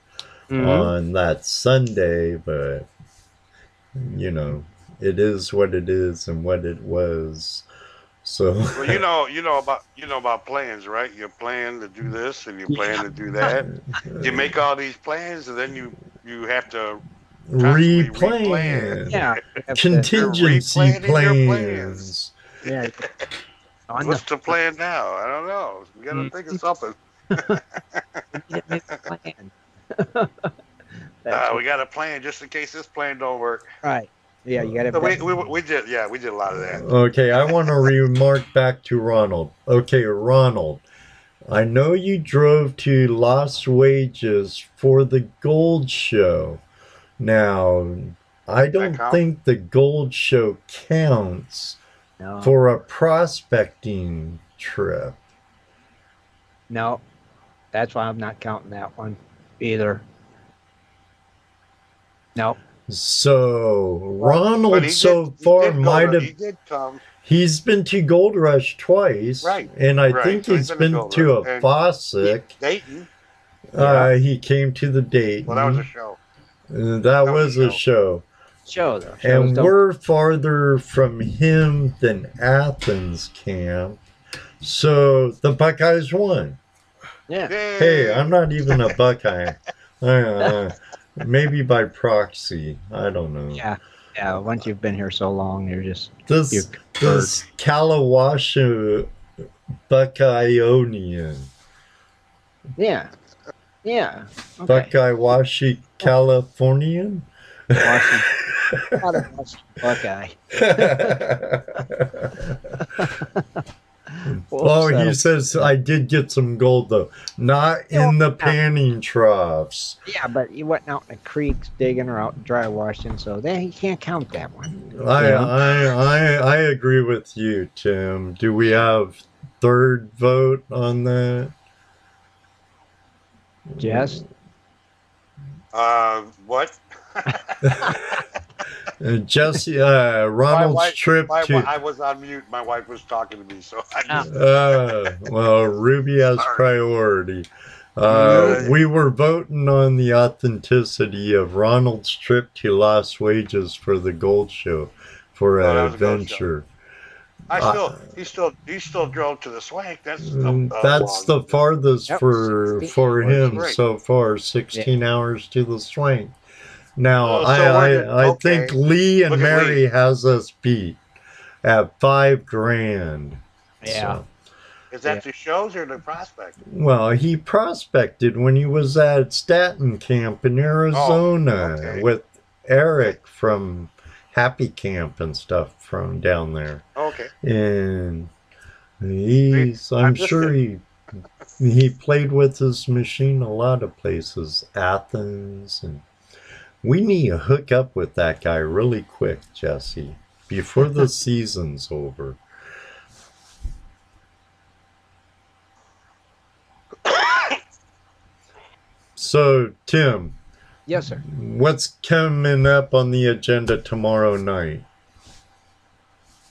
on that Sunday, but you know, it is what it is and what it was. So Well, you know about plans, right? You're planning to do this and you're planning to do Yeah. that. You make all these plans, and then you have to constantly replan. replan, Yeah. You have to, You're contingency replanning your plans. plans. yeah. On What's the plan now? I don't know. We got to Mm. think of something. We need to make a plan. That's We got a plan just in case this plan don't work. right. Yeah, you got to. So we did a lot of that. Okay, I want to remark back to Ronald. Okay, Ronald, I know you drove to Las Vegas for the gold show. Now, I don't count? think the gold show counts No. for a prospecting trip. No, that's why I'm not counting that one either. No. So But Ronald he so did, he far did go might to, he have did come. he's been to Gold Rush twice, Right, and I right. think So he's he's been to been Gold to Rush. a And Fossick. Dayton. He came to the Dayton. Well, that was a show. That was a show. Show though. And we're farther from him than Athens camp. So the Buckeyes won. Yeah. Hey, I'm not even a Buckeye. Maybe by proxy. I don't know. Yeah. Yeah. Once you've been here so long, you're just This Kalawasha Buckeyonian. yeah. Yeah. Okay. Buckeye-Washi Californian? Buckeye. Oh, he says I did get some gold though, not in the panning troughs. Yeah, but you went out in the creeks digging or out dry washing, so then you can't count that one. I agree with you, Tim. Do we have third vote on that? Jess? What? Jesse, Ronald's trip to. I was on mute. My wife was talking to me, so I just. Well, Ruby has priority. We were voting on the authenticity of Ronald's trip to Las Vegas for the gold show for an adventure. He still drove to the swank. That's the farthest for him so far. 16 hours to the swank. Now I think Lee and Mary has us beat at $5,000. Yeah. So. Is that the shows or the prospect? Well, he prospected when he was at Staten Camp in Arizona with Eric from Happy Camp and stuff from down there. Okay. And I'm sure he played with his machine a lot of places, Athens, and we need to hook up with that guy really quick, Jesse, before the season's over. So, Tim. Yes, sir. What's coming up on the agenda tomorrow night?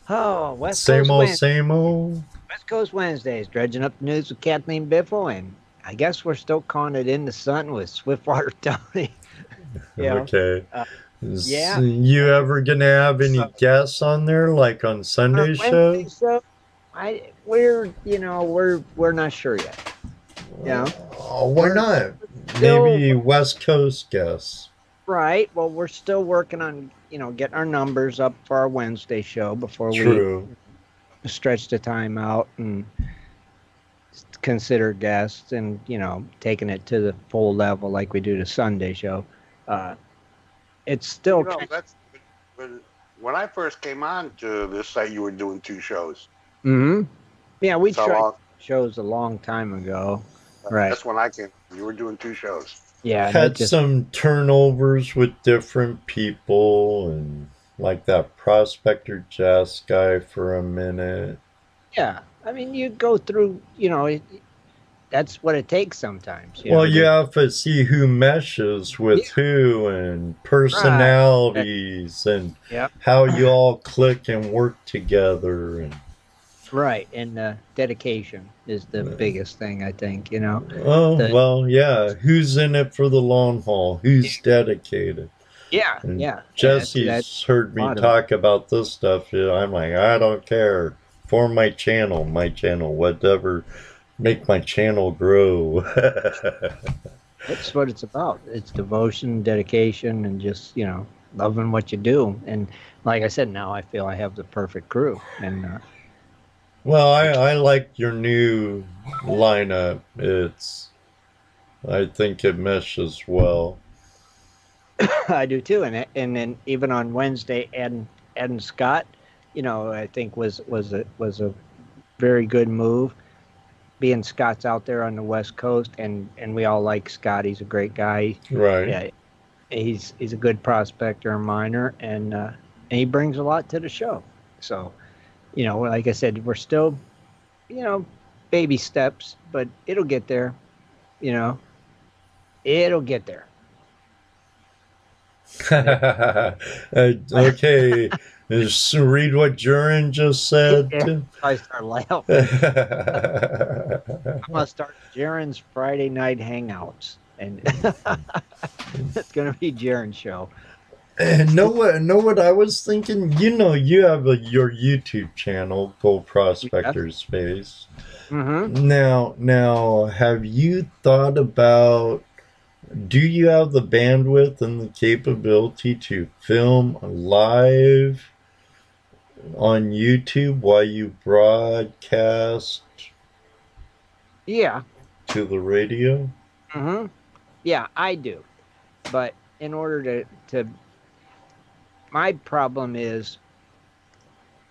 Oh, West Same Coast old, Wednesday. same old? West Coast Wednesdays, dredging up the news with Kathleen Biffle, and I guess we're still calling it In the Sun with Swiftwater Tony. Okay. Yeah. You ever gonna have any guests on there, like on Sunday show? We're not sure yet. Yeah. Oh, why not? Maybe West Coast guests. Right. Well, we're still working on, getting our numbers up for our Wednesday show before True. we stretch the time out and consider guests and, taking it to the full level like we do the Sunday show. It's still... when I first came on to this site, you were doing 2 shows. Mm-hmm. Yeah, we tried shows a long time ago. Right. That's when I came. You were doing 2 shows. Yeah. Had some turnovers with different people, and like that Prospector Jess guy for a minute. Yeah. I mean, you go through, that's what it takes sometimes. You have to see who meshes with who and personalities and how you all click and work together. And right, and dedication is the biggest thing, I think, who's in it for the long haul? Who's dedicated? Yeah, And yeah. That's Jesse's heard a me lot of it. talk about this stuff. You know, I'm like, I don't care. For my channel, whatever, make my channel grow. That's what it's about. It's devotion, dedication, and just, loving what you do. And like I said, now I feel I have the perfect crew. And Well, I, I like your new lineup. I think it meshes well. I do too. And then even on Wednesday, Ed and Scott, I think was a very good move. Being Scott's out there on the West Coast, and we all like Scott. He's a great guy. Right. Yeah, he's a good prospector and miner, and he brings a lot to the show. So, like I said, we're still, you know, baby steps, but it'll get there. You know, it'll get there. Okay. Just read what Jurin just said. I start laughing. I'm gonna start Jaren's Friday night hangouts, and it's gonna be Jaren's show. And know what I was thinking? You know, you have your YouTube channel, Gold Yes. Prospectors Space. Mm-hmm. Now, have you thought about? Do you have the bandwidth and the capability to film live on YouTube while you broadcast Yeah. to the radio? Mm-hmm. Yeah, I do. But in order to my problem is,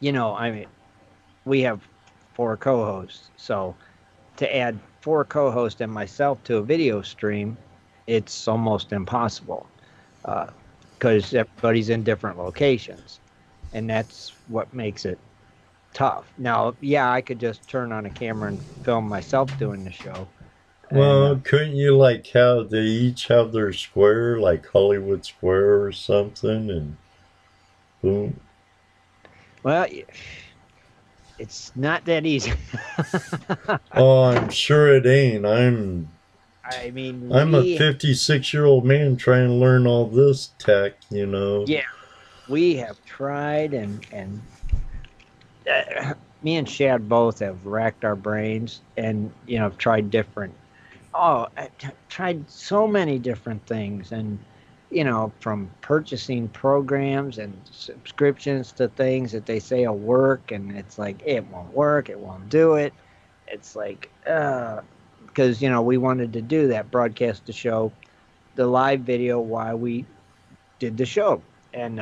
I mean, we have four co-hosts, so to add four co-hosts and myself to a video stream, it's almost impossible because everybody's in different locations, and that's what makes it tough. Now, yeah, I could just turn on a camera and film myself doing the show, and Well, couldn't you like have they each have their square, like Hollywood Square or something, and boom? well, it's not that easy. Oh, I'm sure it ain't. I mean, I'm a 56-year-old man trying to learn all this tech, you know. yeah, we have tried, and me and Shad both have racked our brains, and tried different. Oh, I tried so many different things, and from purchasing programs and subscriptions to things that they say will work, and it's like it won't work, it won't do it. It's like because we wanted to do that, broadcast the show, the live video while we did the show, and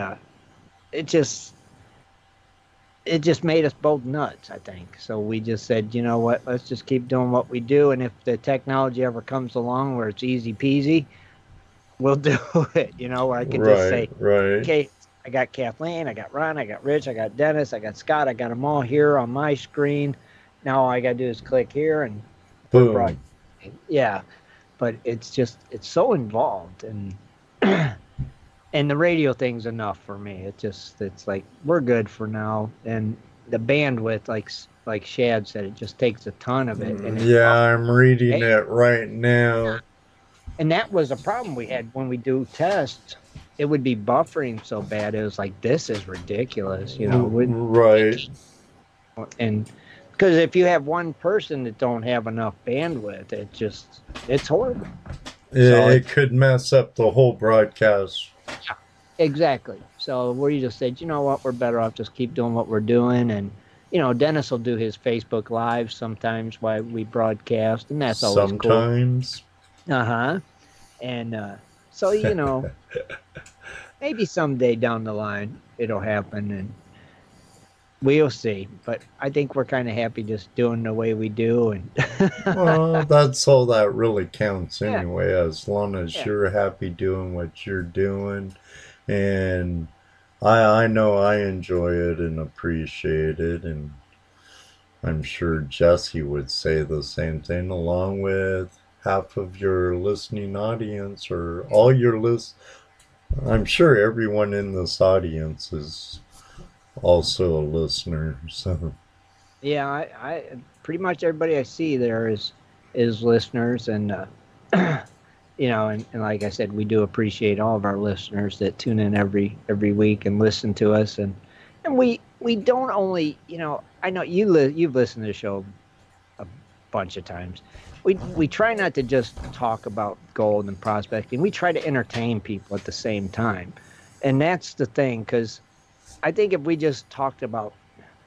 it just made us both nuts, I think. So we just said, you know what, let's just keep doing what we do, and if the technology ever comes along where it's easy peasy, we'll do it. Where I could just say, Right. okay, I got Kathleen, I got Ron, I got Rich, I got Dennis, I got Scott, I got them all here on my screen. Now all I got to do is click here, and we're Boom. yeah, but it's so involved, and and the radio thing's enough for me. It's like we're good for now, and the bandwidth, like Shad said, it just takes a ton of it. And Yeah, I'm reading it right now. and that was a problem we had when we do tests. It would be buffering so bad. It was like, this is ridiculous, Right. And because if you have one person that don't have enough bandwidth, it's horrible. It could mess up the whole broadcast. Exactly. So we just said, you know what, we're better off just keep doing what we're doing. And, Dennis will do his Facebook Live sometimes while we broadcast, and that's always sometimes. Cool. Uh-huh. And so, maybe someday down the line it'll happen, and we'll see. But I think we're kind of happy just doing the way we do. And Well, that's all that really counts anyway, as long as Yeah. you're happy doing what you're doing. And I know I enjoy it and appreciate it, and I'm sure Jesse would say the same thing, along with half of your listening audience, or all your I'm sure everyone in this audience is also a listener. So yeah, I pretty much everybody I see there is listeners, and and like I said, we do appreciate all of our listeners that tune in every week and listen to us, and we don't only, I know you've listened to the show a bunch of times. We try not to just talk about gold and prospecting. We try to entertain people at the same time, and that's the thing. Because I think if we just talked about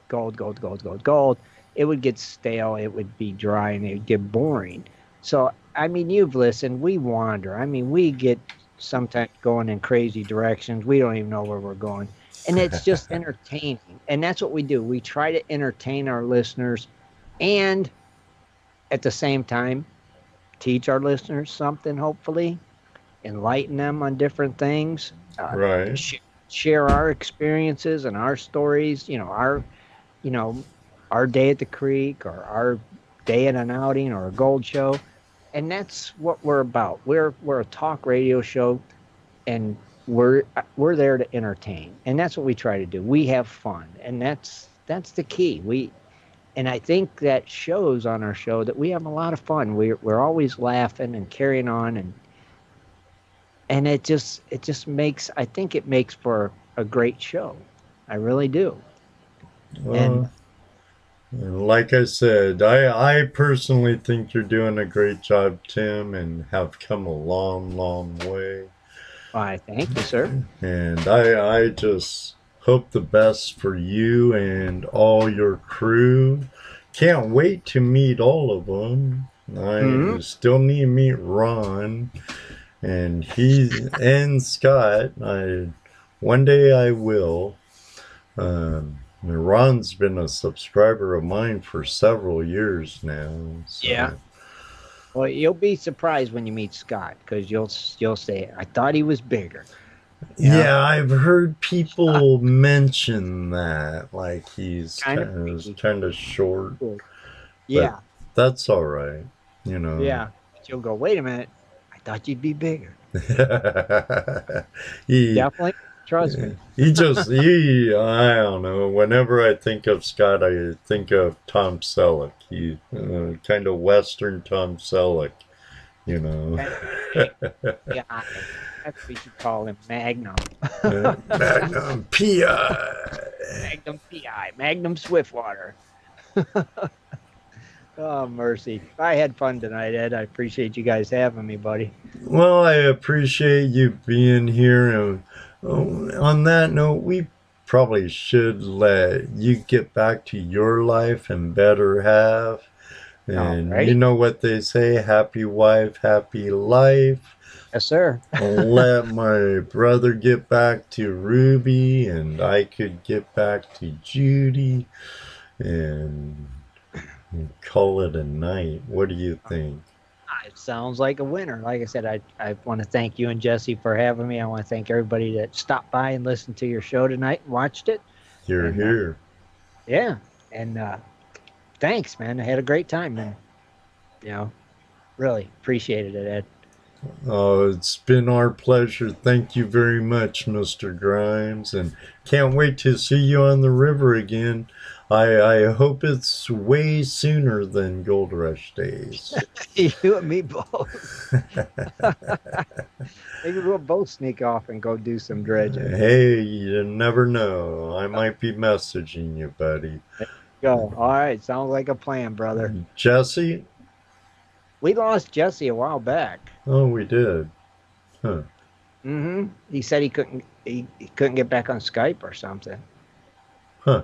gold, gold, gold, gold, gold, it would get stale. It would be dry, and it would get boring. So I mean, you've listened. We wander. I mean, we get sometimes going in crazy directions. We don't even know where we're going, and it's just entertaining. And that's what we do. We try to entertain our listeners, and at the same time, teach our listeners something, hopefully, enlighten them on different things, Right. share our experiences and our stories, you know, our day at the creek or our day at an outing or a gold show. And that's what we're about. We're a talk radio show, and we're there to entertain. And that's what we try to do. We have fun, and that's the key. And I think that shows on our show that we have a lot of fun. We're always laughing and carrying on, and it just makes, I think it makes for a great show. I really do. Well, and like I said, I personally think you're doing a great job, Tim, and have come a long, long way. Why, thank you, sir. And I just hope the best for you and all your crew. Can't wait to meet all of them. I still need to meet Ron and Scott. One day I will. Ron's been a subscriber of mine for several years now. So. Yeah. Well, you'll be surprised when you meet Scott, because you'll say, "I thought he was bigger." Yeah, I've heard people mention that, like he's kind of short. Yeah, that's all right, Yeah, but you'll go, "Wait a minute, I thought you'd be bigger." Definitely, trust me. I don't know. Whenever I think of Scott, I think of Tom Selleck. He kind of Western Tom Selleck, Yeah, that's what you should call him, Magnum. Magnum PI. Magnum PI. Magnum Swiftwater. Oh, mercy. I had fun tonight, Ed. I appreciate you guys having me, buddy. Well, I appreciate you being here. And on that note, we probably should let you get back to your life and better half. And you know what they say, happy wife, happy life. Yes, sir. Let my brother get back to Ruby, and I could get back to Judy, and call it a night. What do you think? It sounds like a winner. Like I said, I want to thank you and Jesse for having me. I want to thank everybody that stopped by and listened to your show tonight and watched it. You're here. Yeah. And thanks, man. I had a great time, and really appreciated it, Ed. Oh, it's been our pleasure. Thank you very much, Mr. Grimes, and can't wait to see you on the river again. I hope it's way sooner than Gold Rush days. You and me both. Maybe we'll both sneak off and go do some dredging. Hey, you never know. I might be messaging you, buddy. There you go. All right. Sounds like a plan, brother. Jesse? We lost Jesse a while back. Oh, we did. Huh. Mm-hmm. He said he couldn't get back on Skype or something. Huh.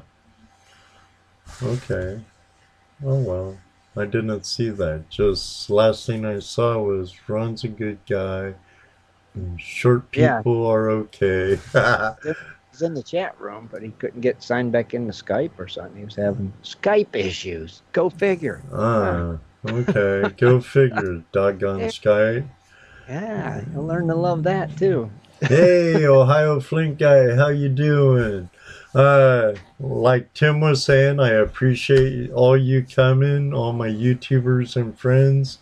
Okay. Oh, well. I didn't see that. Just last thing I saw was Ron's a good guy. And short people are okay. He's in the chat room, but he couldn't get signed back into Skype or something. He was having Skype issues. Go figure. Okay. Go figure. Doggone Skype. Yeah, you'll learn to love that too. Hey, Ohio Flint guy, how you doing? Like Tim was saying, I appreciate all you coming, all my YouTubers and friends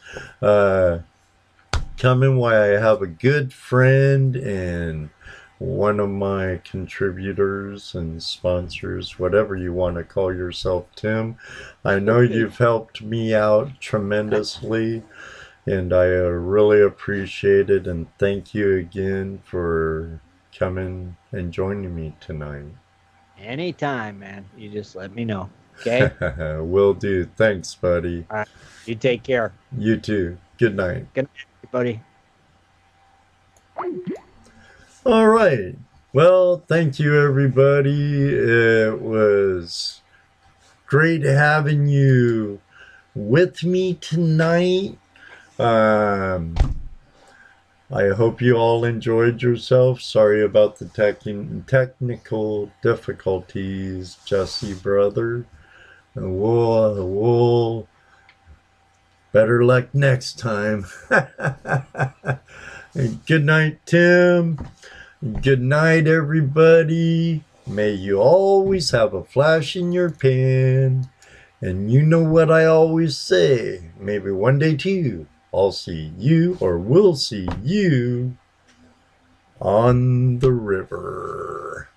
coming. Why I have a good friend and one of my contributors and sponsors, whatever you want to call yourself, Tim. I know you've helped me out tremendously. And I really appreciate it. And thank you again for coming and joining me tonight. Anytime, man. You just let me know. Okay? Will do. Thanks, buddy. All right. You take care. You too. Good night. Good night, everybody. All right. Well, thank you, everybody. It was great having you with me tonight. I hope you all enjoyed yourself. Sorry about the technical difficulties, Jesse brother. We'll better luck next time. Good night, Tim. Good night, everybody. May you always have a flash in your pan. And you know what I always say. Maybe one day too, I'll see you or we'll see you on the river.